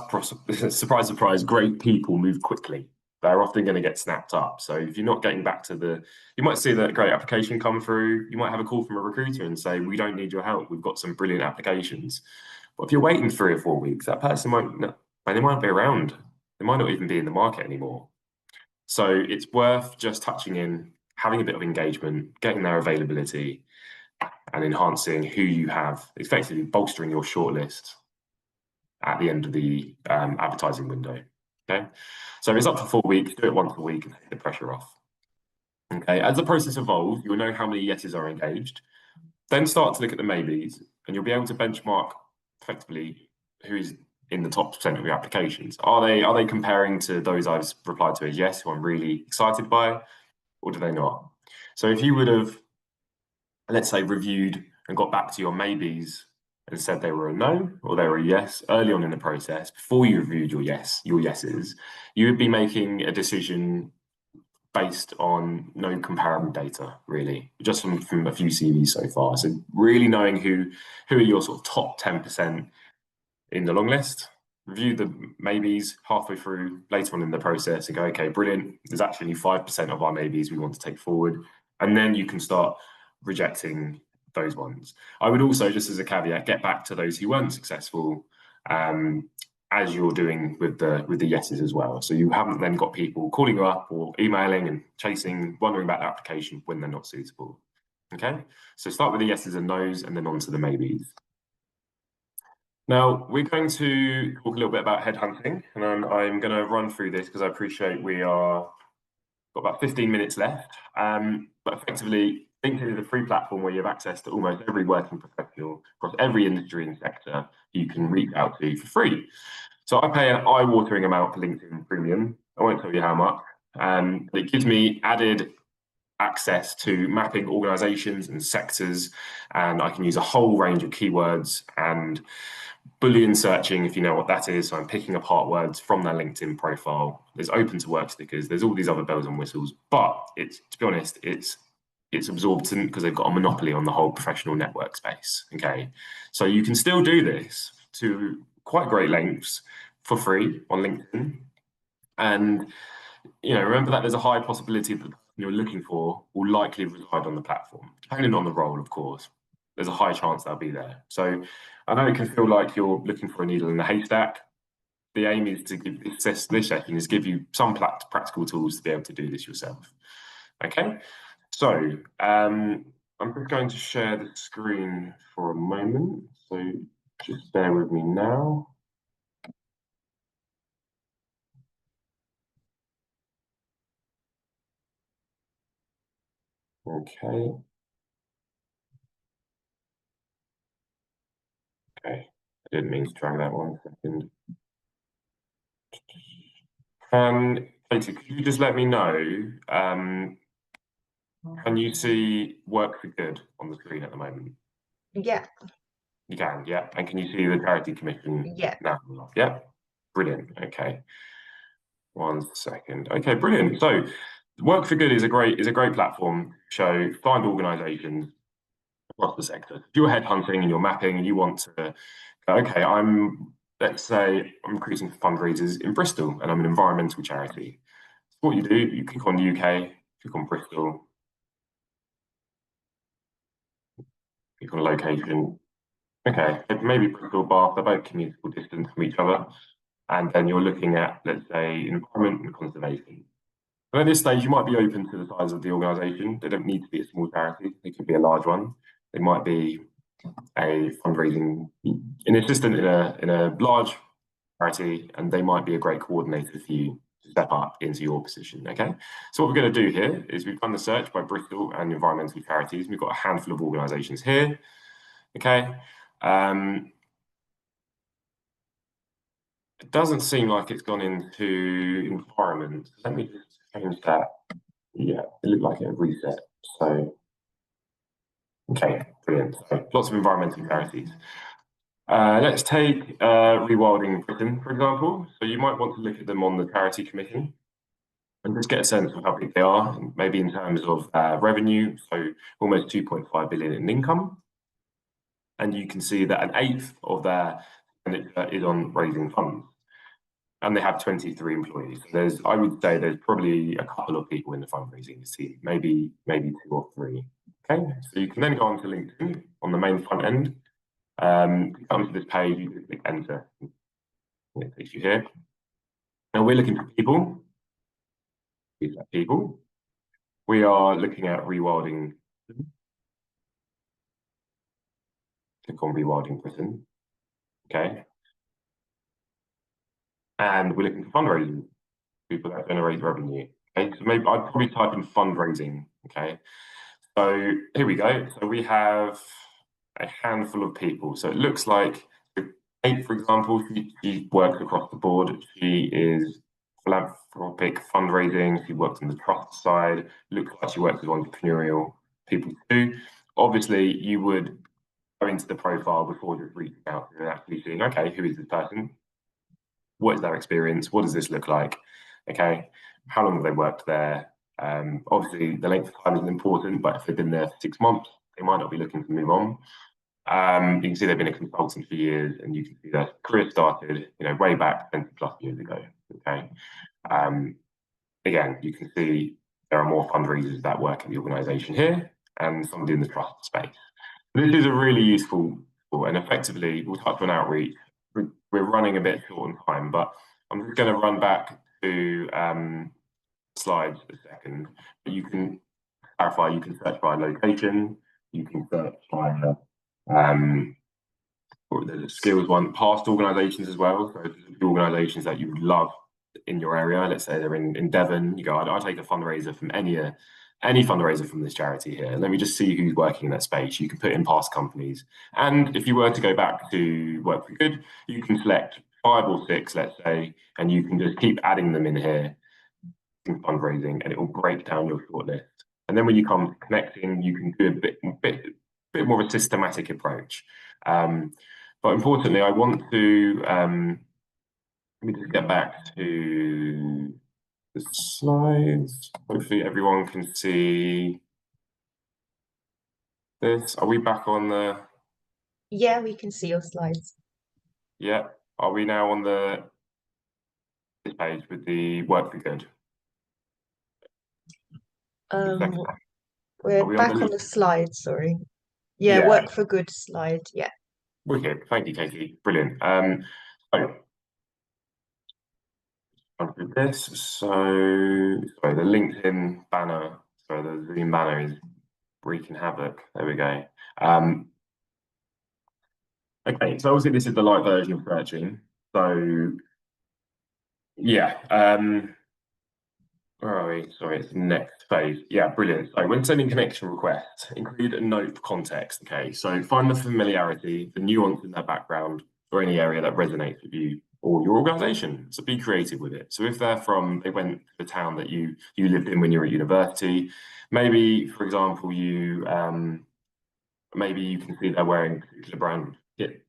A: surprise, great people move quickly. They're often going to get snapped up. So if you're not getting back to you might see that great application come through. You might have a call from a recruiter and say, we don't need your help. We've got some brilliant applications. But if you're waiting 3 or 4 weeks, that person they might be around. They might not even be in the market anymore. So it's worth just touching in, having a bit of engagement, getting their availability, and enhancing who you have, effectively bolstering your shortlist at the end of the advertising window. Okay, so it's up to 4 weeks. Do it once a week and take the pressure off. Okay, as the process evolves, you'll know how many yeses are engaged. Then start to look at the maybes, and you'll be able to benchmark effectively who's in the top percent of your applications. Are they comparing to those I've replied to as yes, who I'm really excited by, or do they not? So if you would have, let's say, reviewed and got back to your maybes and said they were a no or they were a yes early on in the process, before you reviewed your yeses, you would be making a decision based on no comparable data, really, just from a few CVs so far. So really knowing who are your sort of top 10% in the long list, review the maybes halfway through later on in the process and go, okay, brilliant, there's actually 5% of our maybes we want to take forward. And then you can start rejecting those ones. I would also, just as a caveat, get back to those who weren't successful as you're doing with the yeses as well. So you haven't then got people calling you up or emailing and chasing, wondering about the application when they're not suitable. Okay, so start with the yeses and nos and then on to the maybes. Now, we're going to talk a little bit about headhunting, and I'm going to run through this because I appreciate got about 15 minutes left. But effectively, LinkedIn is a free platform where you have access to almost every working professional across every industry and sector you can reach out to for free. So I pay an eye-watering amount for LinkedIn Premium. I won't tell you how much. But it gives me added access to mapping organizations and sectors, and I can use a whole range of keywords and Boolean searching, if you know what that is. So I'm picking apart words from their LinkedIn profile. There's open to work stickers. There's all these other bells and whistles. But to be honest, it's absorbent because they've got a monopoly on the whole professional network space. Okay, so you can still do this to quite great lengths for free on LinkedIn, and remember that there's a high possibility that the person you're looking for will likely reside on the platform, depending on the role, of course. There's a high chance they'll be there. So I know it can feel like you're looking for a needle in a haystack. The aim is to give this session is give you some practical tools to be able to do this yourself. Okay, so I'm just going to share the screen for a moment. So just bear with me now. Okay. Okay, I didn't mean to drag that 1 second. Katie, could you just let me know, can you see work for good on the screen at the moment?
B: Yeah.
A: You can, yeah. And can you see the charity commission
B: Yeah.
A: now? Yeah. Brilliant. Okay. 1 second. Okay, brilliant. So Work for Good is a great platform to show find organisations across the sector. If you're headhunting and you're mapping and you want to go, okay, let's say I'm recruiting for fundraisers in Bristol and I'm an environmental charity. So what you do, you click on UK, click on Bristol, click on location. Okay, maybe Bristol, Bath, they're both commutable distance from each other. And then you're looking at, let's say, environment and conservation. But at this stage, you might be open to the size of the organisation. They don't need to be a small charity. They could be a large one. They might be a fundraising an assistant in a large charity, and they might be a great coordinator for you to step up into your position. Okay. So what we're going to do here is we've done the search by Bristol and environmental charities. We've got a handful of organisations here. Okay. It doesn't seem like it's gone into environment. Let me just change that. Yeah, it looked like it had reset. So, okay, brilliant. So, lots of environmental charities. Let's take Rewilding Britain, for example. So you might want to look at them on the charity commission and just get a sense of how big they are, maybe in terms of revenue. So almost 2.5 billion in income. And you can see that an eighth of their expenditure is on raising funds. And they have 23 employees. So I would say there's probably a couple of people in the fundraising team, maybe 2 or 3. Okay, so you can then go onto LinkedIn on the main front end. Come to this page, you click enter. It takes you here. Now we're looking for people. These are people. We are looking at rewilding. Click on rewilding Britain. Okay. And we're looking for fundraising, people that generate revenue. Okay, so maybe I'd probably type in fundraising. Okay. So here we go. So we have a handful of people. So it looks like Kate, for example, she works across the board. She is philanthropic fundraising. She works on the trust side. Looks like she works with entrepreneurial people too. Obviously, you would go into the profile before just reaching out and actually seeing, okay, who is this person? What is their experience? What does this look like? Okay, how long have they worked there? Obviously, the length of time is important, but if they've been there for 6 months, they might not be looking to move on. You can see they've been a consultant for years, and you can see their career started, way back 20 plus years ago. Okay. Again, you can see there are more fundraisers that work in the organisation here, and somebody in the trust space. This is a really useful tool, and effectively, we'll touch on outreach. We're running a bit short on time, but I'm just going to run back to slides a second. You can clarify, you can search by location, you can search by there's a skills one, past organisations as well. So organisations that you would love in your area. Let's say they're in Devon. You go, I'll take a fundraiser from any fundraiser from this charity here. Let me just see who's working in that space. You can put in past companies. And if you were to go back to Work for Good, you can select 5 or 6, let's say, and you can just keep adding them in here in fundraising, and it will break down your shortlist. And then when you come to connecting, you can do a bit more of a systematic approach. But importantly, I want to let me just get back to the slides. Hopefully everyone can see this. Are we back on the...
B: Yeah, we can see your slides.
A: Yeah. Are we now on this page with the Work for Good?
B: We're back on the slides, sorry. Yeah,
A: Yeah.
B: Work for Good slide, yeah.
A: Wicked. Thank you, Katie. Brilliant. So onto this. So sorry, the LinkedIn banner, sorry, the Zoom banner is wreaking havoc. There we go. Okay, so obviously this is the light version of searching. So yeah, where are we? Sorry, it's the next phase. Yeah, brilliant. So when sending connection requests, include a note for context. Okay, so find the familiarity, the nuance in their background, or any area that resonates with you or your organization. So be creative with it. So if they went to the town that you lived in when you were at university, maybe, for example, you maybe you can see they're wearing a particular brand kit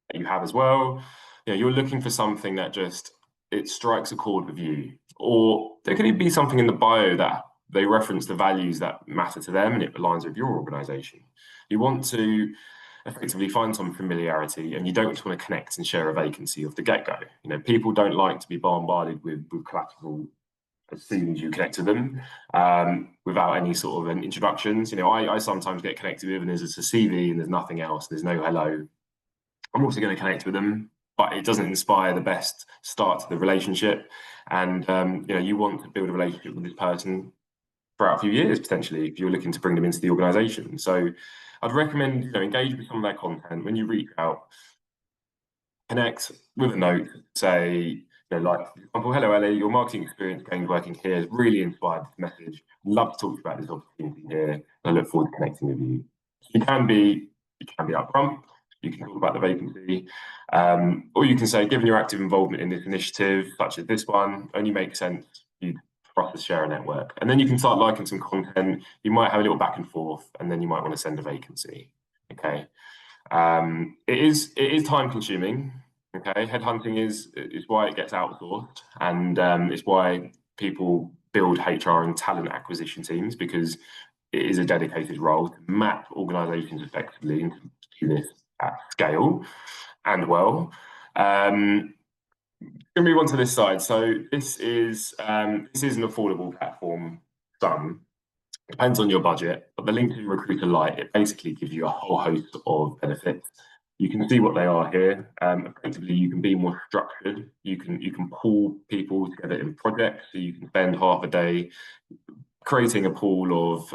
A: that you have as well. You're looking for something that just it strikes a chord with you, or there could even be something in the bio that they reference the values that matter to them and it aligns with your organization. You want to effectively find some familiarity, and you don't want to connect and share a vacancy off the get-go. People don't like to be bombarded with collateral as soon as you connect to them, without any sort of an introductions. I sometimes get connected with, and there's a CV and there's nothing else. There's no hello. I'm also going to connect with them, but it doesn't inspire the best start to the relationship. And you want to build a relationship with this person throughout a few years, potentially, if you're looking to bring them into the organization. So I'd recommend engage with some of their content. When you reach out, connect with a note, say, like, for example, hello Ellie, your marketing experience gained working here has really inspired this message. I'd love to talk to you about this opportunity here, and I look forward to connecting with you. You can be upfront. You can talk about the vacancy, or you can say, given your active involvement in this initiative, such as this one, only makes sense for us to share a network. And then you can start liking some content. You might have a little back and forth, and then you might want to send a vacancy. Okay. It is time consuming. Okay, headhunting is why it gets outsourced, and it's why people build HR and talent acquisition teams, because it is a dedicated role to map organisations effectively and to do this at scale and well. Going to move on to this side. So this is an affordable platform. Depends on your budget, but the LinkedIn Recruiter Lite, it basically gives you a whole host of benefits. You can see what they are here. Effectively, you can be more structured. You can pull people together in projects, so you can spend half a day creating a pool of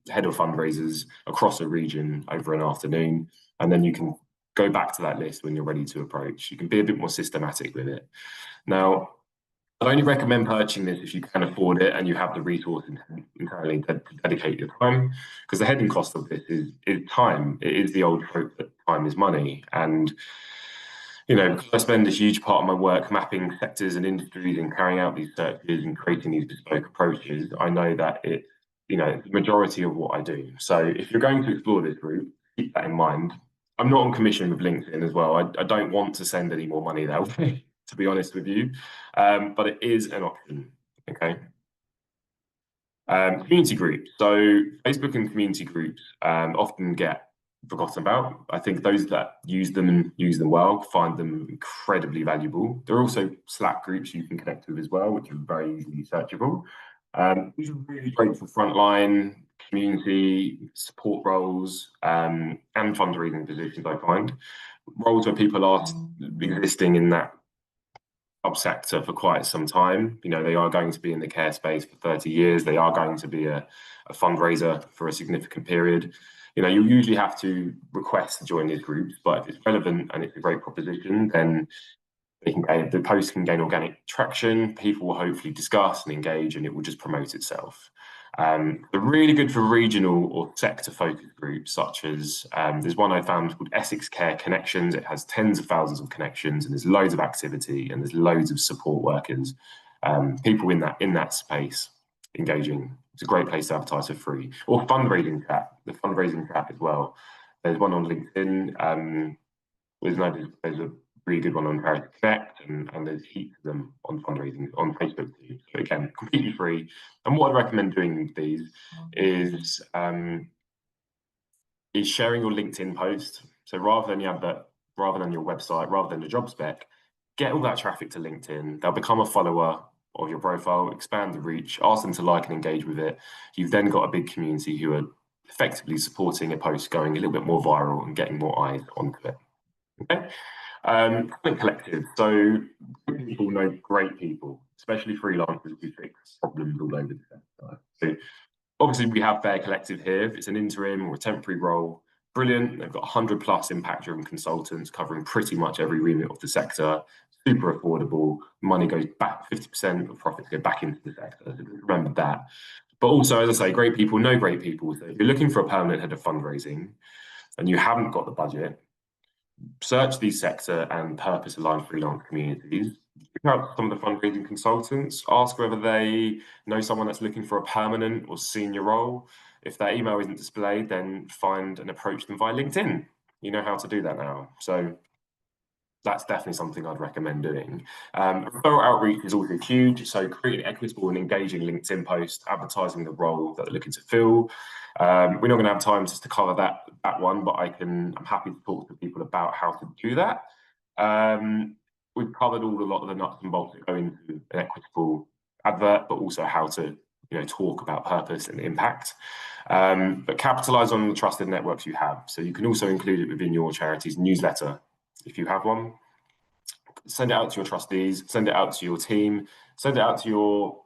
A: head of fundraisers across a region over an afternoon, and then you can go back to that list when you're ready to approach. You can be a bit more systematic with it. Now, I'd only recommend purchasing this if you can afford it and you have the resources internally to dedicate your time, because the hidden cost of this is time. It is the old trope that time is money. And, because I spend a huge part of my work mapping sectors and industries and carrying out these searches and creating these bespoke approaches, I know that it's the majority of what I do. So if you're going to explore this route, keep that in mind. I'm not on commission with LinkedIn as well. I don't want to send any more money that way, to be honest with you, but it is an option. Okay. Community groups. So Facebook and community groups often get forgotten about. I think those that use them and use them well find them incredibly valuable. There are also Slack groups you can connect with as well, which are very easily searchable. These are really great for frontline community support roles and fundraising positions. I find roles where people are existing in that subsector for quite some time. They are going to be in the care space for 30 years. They are going to be a fundraiser for a significant period. You usually have to request to join these groups, but if it's relevant and it's a great proposition, then the post can gain organic traction. People will hopefully discuss and engage, and it will just promote itself. They're really good for regional or sector-focused groups, such as there's one I found called Essex Care Connections. It has tens of thousands of connections, and there's loads of activity, and there's loads of support workers, people in that space engaging. It's a great place to advertise for free. Or fundraising chat, the fundraising chat as well. There's one on LinkedIn. There's a really good one on Charity Connect, and there's heaps of them on fundraising on Facebook too. So again, completely free. And what I recommend doing with these is sharing your LinkedIn post. So rather than your website, rather than the job spec, get all that traffic to LinkedIn. They'll become a follower of your profile, expand the reach, ask them to like and engage with it. You've then got a big community who are effectively supporting a post going a little bit more viral and getting more eyes onto it. Okay. Talent collective. So people know great people, especially freelancers who fix problems all over the sector. So obviously we have their collective here. If it's an interim or a temporary role, brilliant. They've got 100+ impact-driven consultants covering pretty much every remit of the sector. Super affordable. Money goes back, 50% of profits go back into the sector. So remember that. But also, as I say, great people know great people. So if you're looking for a permanent head of fundraising and you haven't got the budget, search these sector and purpose-aligned freelance communities. Check out some of the fundraising consultants. Ask whether they know someone that's looking for a permanent or senior role. If their email isn't displayed, then find and approach them via LinkedIn. You know how to do that now. So that's definitely something I'd recommend doing. Referral outreach is also huge. So creating equitable and engaging LinkedIn posts, advertising the role that they're looking to fill. We're not going to have time just to cover that one, but I'm happy to talk to people about how to do that. We've covered a lot of the nuts and bolts that go into an equitable advert, but also how to talk about purpose and impact. But capitalize on the trusted networks you have. So you can also include it within your charity's newsletter if you have one. Send it out to your trustees, send it out to your team, send it out to your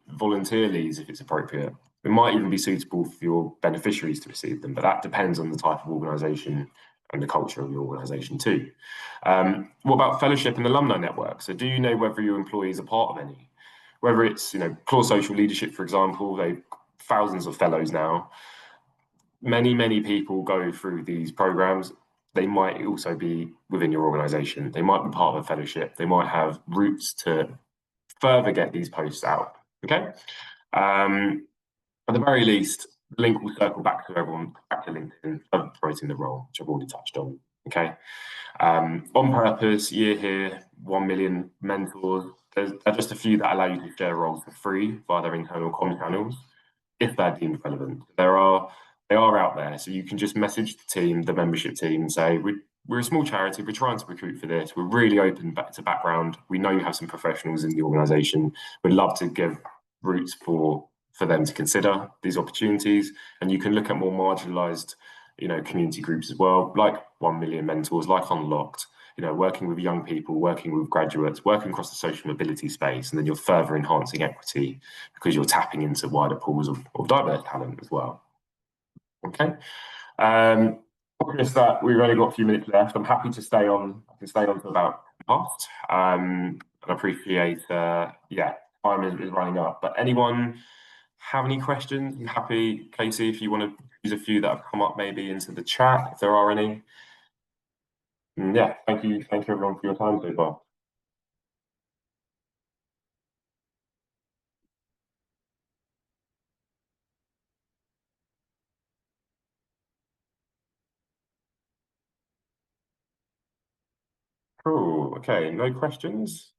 A: volunteer leads if it's appropriate. It might even be suitable for your beneficiaries to receive them, but that depends on the type of organisation and the culture of your organisation too. What about fellowship and alumni network? So do you know whether your employees are part of any? Whether it's Core Social Leadership, for example, they've thousands of fellows now. Many people go through these programs. They might also be within your organisation. They might be part of a fellowship. They might have routes to further get these posts out. Okay. At the very least, the link will circle back to everyone, back to LinkedIn, promoting the role, which I've already touched on. Okay. On purpose, year here, 1 million mentors. There's just a few that allow you to share roles for free via their internal comm channels, if they're deemed relevant. They are out there, so you can just message the team, the membership team, and say, we're a small charity, we're trying to recruit for this, we're really open back to background, we know you have some professionals in the organisation, we'd love to give routes for them to consider these opportunities. And you can look at more marginalised community groups as well, like 1 million mentors, like Unlocked, working with young people, working with graduates, working across the social mobility space, and then you're further enhancing equity because you're tapping into wider pools of diverse talent as well. Okay. Just that we've only got a few minutes left. I'm happy to stay on. I can stay on to about past. And I appreciate, time is running up. But anyone have any questions? I'm happy, Casey, if you want to use a few that have come up maybe into the chat, if there are any. Yeah, thank you everyone for your time so far. Cool. Okay, no questions?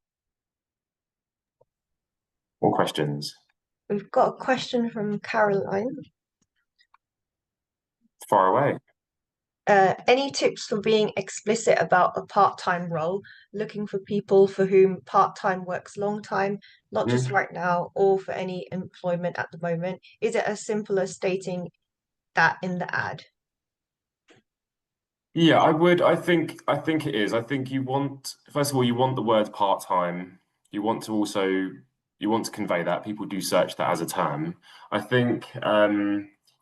A: More questions?
B: We've got a question from Caroline.
A: Far away.
B: Any tips for being explicit about a part-time role, looking for people for whom part-time works long time, not just right now, or for any employment at the moment? Is it as simple as stating that in the ad?
A: Yeah, I would. I think it is. I think first of all, you want the word part-time. You want to convey that. People do search that as a term. I think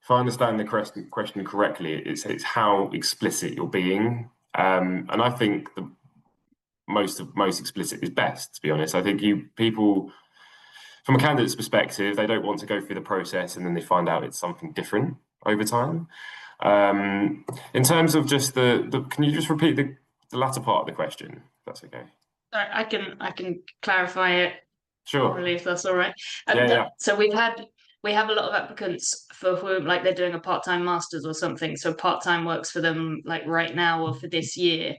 A: if I understand the question correctly, it's how explicit you're being. And I think the most explicit is best, to be honest. I think people from a candidate's perspective, they don't want to go through the process and then they find out it's something different over time. In terms of just can you just repeat the latter part of the question, if that's okay?
C: Sorry, I can clarify it.
A: Sure.
C: Probably, if that's all right.
A: Yeah.
C: So we have a lot of applicants for whom like they're doing a part-time master's or something. So part-time works for them like right now or for this year,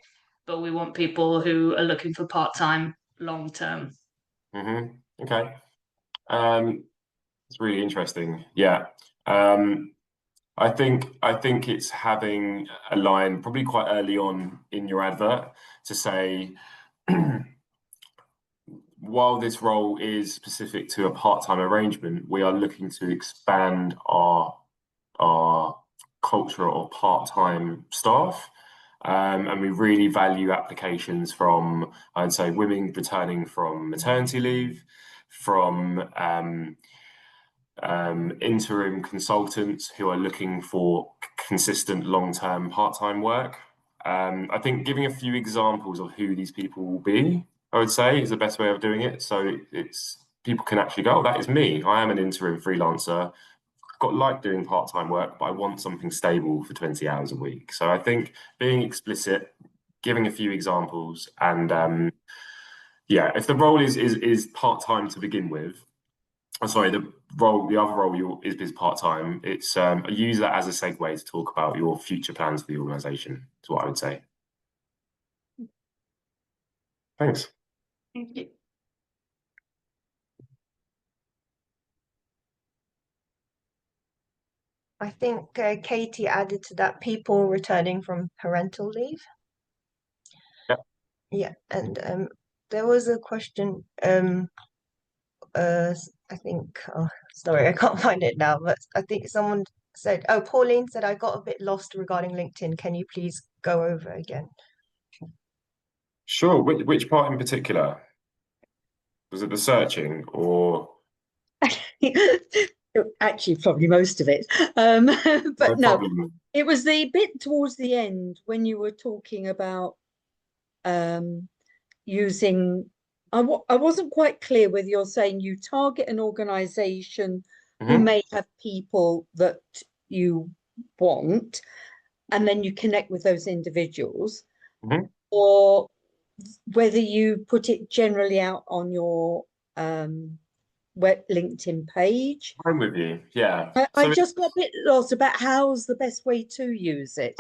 C: but we want people who are looking for part-time long-term.
A: Okay. It's really interesting. Yeah. I think it's having a line probably quite early on in your advert to say, while this role is specific to a part-time arrangement, we are looking to expand our culture of part-time staff. And we really value applications from, I'd say, women returning from maternity leave, from interim consultants who are looking for consistent long-term part-time work. I think giving a few examples of who these people will be, I would say, is the best way of doing it. So people can actually go, oh, that is me. I am an interim freelancer. Like doing part-time work, but I want something stable for 20 hours a week. So I think being explicit, giving a few examples, and if the role is part-time to begin with, sorry, the other role is part-time. It's I use that as a segue to talk about your future plans for the organisation, is what I would say. Thanks.
C: Thank you.
B: I think Katie added to that people returning from parental leave.
A: Yeah.
B: Yeah, and there was a question. I think. Oh, sorry, I can't find it now. But I think someone said, "Oh, Pauline said I got a bit lost regarding LinkedIn. Can you please go over again?"
A: Sure. Which part in particular? Was it the searching or?
D: Actually, probably most of it. But no,
A: Problem.
D: it was the bit towards the end when you were talking about using. I wasn't quite clear whether you're saying you target an organization who may have people that you want, and then you connect with those individuals, or whether you put it generally out on your LinkedIn page.
A: I'm with you. Yeah.
D: I just got a bit lost about how's the best way to use it.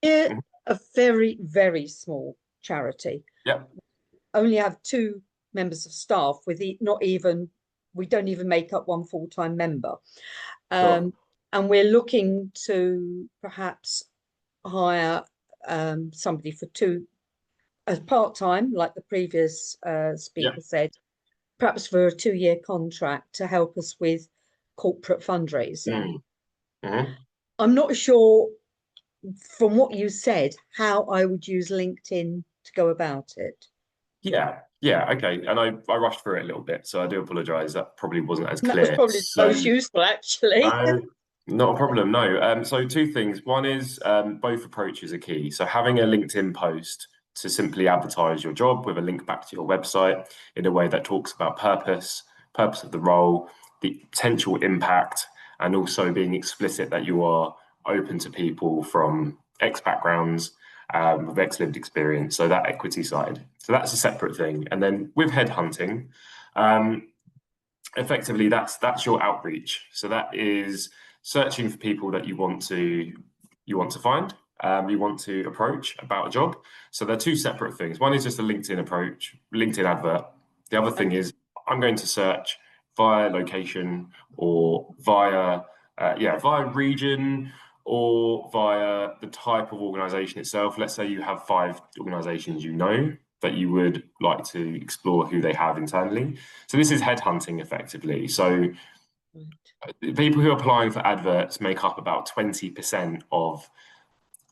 D: We're a very, very small charity.
A: Yeah.
D: Only have 2 members of staff with we don't even make up 1 full-time member.
A: Sure.
D: And we're looking to perhaps hire somebody for 2 as part-time, like the previous speaker said, perhaps for a 2-year contract to help us with corporate fundraising. I'm not sure from what you said how I would use LinkedIn to go about it.
A: Yeah, okay. And I rushed through it a little bit, so I do apologise. That probably wasn't as clear.
D: That was probably the most useful, actually.
A: Not a problem, no. So 2 things. One is both approaches are key. So having a LinkedIn post to simply advertise your job with a link back to your website in a way that talks about purpose of the role, the potential impact, and also being explicit that you are open to people from X backgrounds with X lived experience. So that equity side. So that's a separate thing. And then with headhunting, effectively that's your outreach. So that is searching for people that you want to find, you want to approach about a job. So they're 2 separate things. One is just a LinkedIn advert. The other thing is I'm going to search via location or via region or via the type of organization itself. Let's say you have 5 organizations that you would like to explore who they have internally. So this is headhunting effectively. So people who are applying for adverts make up about 20% of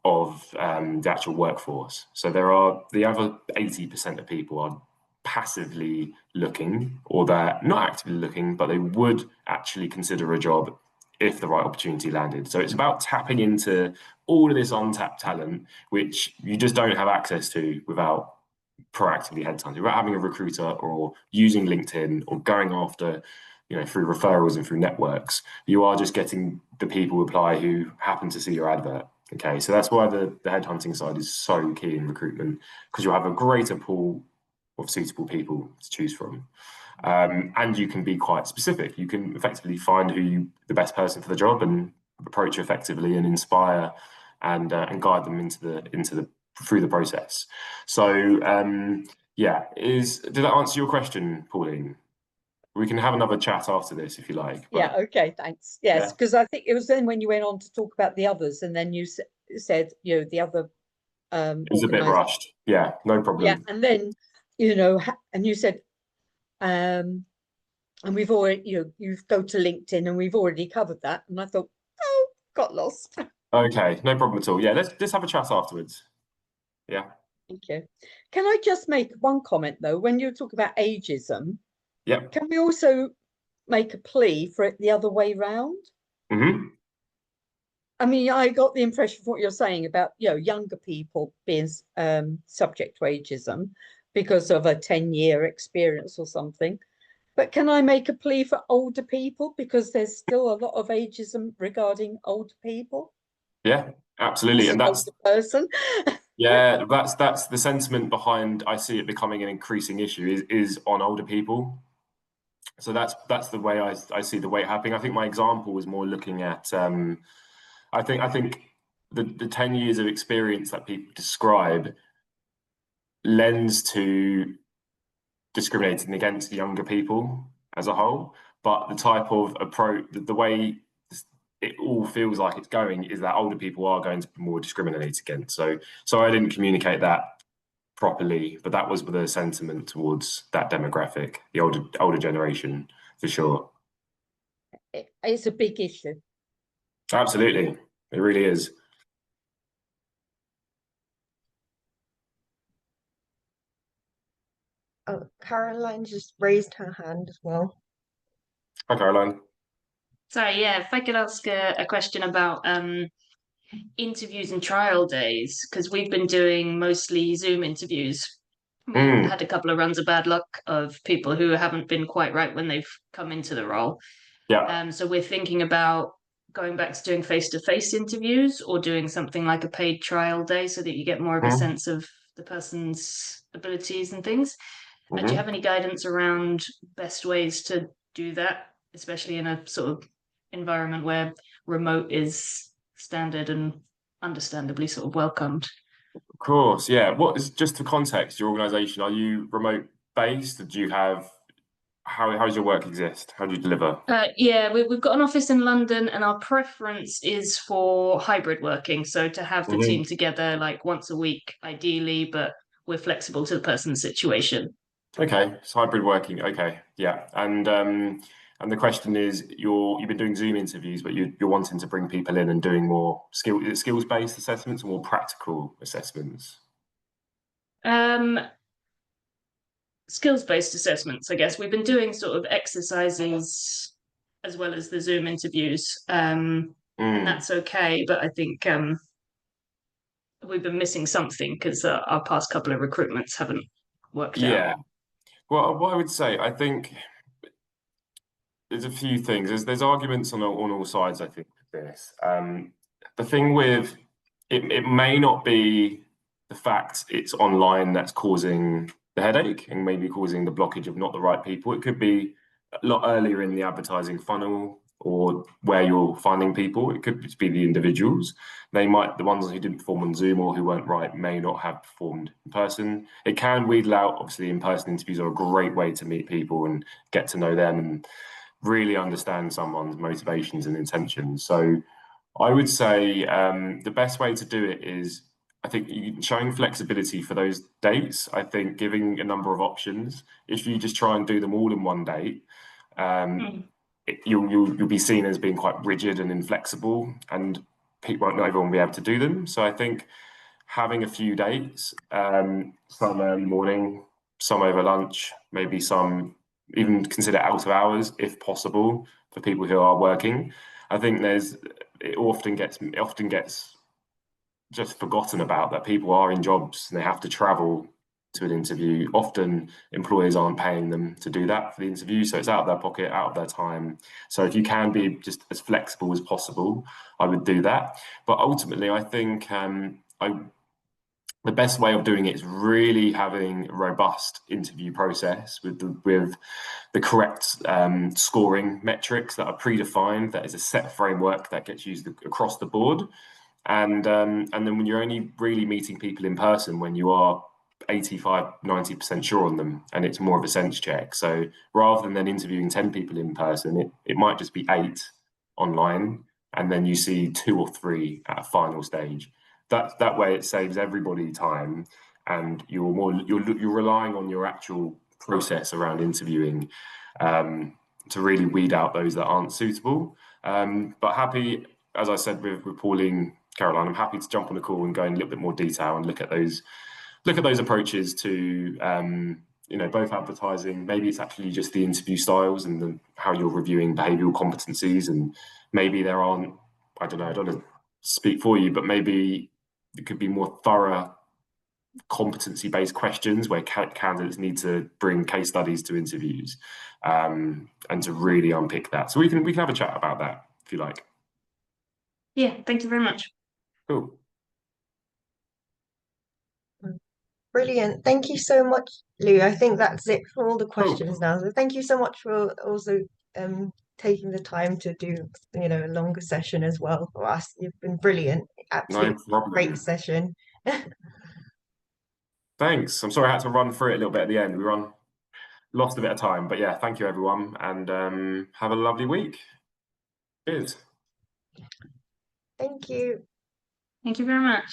A: the actual workforce. So there are the other 80% of people are passively looking, or they're not actively looking, but they would actually consider a job if the right opportunity landed. So it's about tapping into all of this untapped talent, which you just don't have access to without proactively headhunting, without having a recruiter or using LinkedIn or going after, through referrals and through networks. You are just getting the people who apply who happen to see your advert. Okay, so that's why the headhunting side is so key in recruitment, because you'll have a greater pool of suitable people to choose from. And you can be quite specific. You can effectively find the best person for the job and approach effectively and inspire and guide them through the process. So did that answer your question, Pauline? We can have another chat after this if you like.
D: Yeah, okay, thanks. Yes, because I think it was then when you went on to talk about the others, and then you said, the other
A: it was a bit rushed. Yeah, no problem.
D: Yeah, and then, and you said, and we've already, you go to LinkedIn and we've already covered that. And I thought, oh, got lost.
A: Okay, no problem at all. Yeah, let's have a chat afterwards. Yeah.
D: Thank you. Can I just make one comment though? When you talk about ageism, can we also make a plea for it the other way round? I mean, I got the impression from what you're saying about, younger people being subject to ageism because of a 10-year experience or something. But can I make a plea for older people, because there's still a lot of ageism regarding older people?
A: Yeah, absolutely. And that's
D: person.
A: Yeah, that's the sentiment behind. I see it becoming an increasing issue is on older people. So that's the way I see the weight happening. I think my example was more looking at I think the 10 years of experience that people describe lends to discriminating against younger people as a whole, but the type of approach, the way it all feels like it's going is that older people are going to be more discriminated against. So I didn't communicate that properly, but that was the sentiment towards that demographic, the older generation, for sure.
D: It's a big issue.
A: Absolutely, it really is.
B: Oh, Caroline just raised her hand as well.
A: Hi, Caroline.
C: Sorry, yeah, if I could ask a question about interviews and trial days, because we've been doing mostly Zoom interviews. We had a couple of runs of bad luck of people who haven't been quite right when they've come into the role.
A: Yeah.
C: So we're thinking about going back to doing face-to-face interviews or doing something like a paid trial day so that you get more of a sense of the person's abilities and things. Do you have any guidance around best ways to do that, especially in a sort of environment where remote is standard and understandably sort of welcomed?
A: Of course, yeah. What is, just for context, your organisation, are you remote based? Do you have, how does your work exist? How do you deliver?
C: Yeah, we've got an office in London, and our preference is for hybrid working. So to have the team together like once a week, ideally, but we're flexible to the person's situation.
A: Okay, it's hybrid working. Okay, yeah. And the question is, you've been doing Zoom interviews, but you're wanting to bring people in and doing more skills-based assessments or more practical assessments?
C: Skills-based assessments, I guess. We've been doing sort of exercises as well as the Zoom interviews, and that's okay. But I think we've been missing something because our past couple of recruitments haven't worked out.
A: Yeah. Well, what I would say, I think there's a few things. There's arguments on all sides, I think, with this. The thing with it may not be the fact it's online that's causing the headache and maybe causing the blockage of not the right people. It could be a lot earlier in the advertising funnel or where you're finding people. It could just be the individuals. The ones who didn't perform on Zoom or who weren't right may not have performed in person. It can wheedle out, obviously, in-person interviews are a great way to meet people and get to know them and really understand someone's motivations and intentions. So I would say the best way to do it is, I think, showing flexibility for those dates. I think giving a number of options. If you just try and do them all in one date, you'll be seen as being quite rigid and inflexible, and people not everyone will be able to do them. So I think having a few dates, some early morning, some over lunch, maybe some even consider out of hours if possible for people who are working. I think it often gets just forgotten about that people are in jobs and they have to travel to an interview. Often employers aren't paying them to do that for the interview, so it's out of their pocket, out of their time. So if you can be just as flexible as possible, I would do that. But ultimately, I think the best way of doing it is really having a robust interview process with the correct scoring metrics that are predefined. That is a set framework that gets used across the board. And then when you're only really meeting people in person, when you are 85-90% sure on them, and it's more of a sense check. So rather than then interviewing 10 people in person, it might just be 8 online, and then you see 2 or 3 at a final stage. That way it saves everybody time, and you're relying on your actual process around interviewing to really weed out those that aren't suitable. But happy, as I said with Pauline, Caroline, I'm happy to jump on a call and go in a little bit more detail and look at those approaches to both advertising. Maybe it's actually just the interview styles and how you're reviewing behavioural competencies, and maybe there aren't. I don't know. I don't want to speak for you, but maybe it could be more thorough competency-based questions where candidates need to bring case studies to interviews, and to really unpick that. So we can have a chat about that if you like.
C: Yeah, thank you very much.
A: Cool.
B: Brilliant. Thank you so much, Lou. I think that's it for all the
A: Cool.
B: questions now. So thank you so much for also taking the time to do, a longer session as well for us. You've been brilliant.
A: No
B: Absolute
A: problem.
B: great session.
A: Thanks. I'm sorry I had to run through it a little bit at the end. Lost a bit of time, but yeah, thank you everyone, and have a lovely week. Cheers.
B: Thank you.
C: Thank you very much.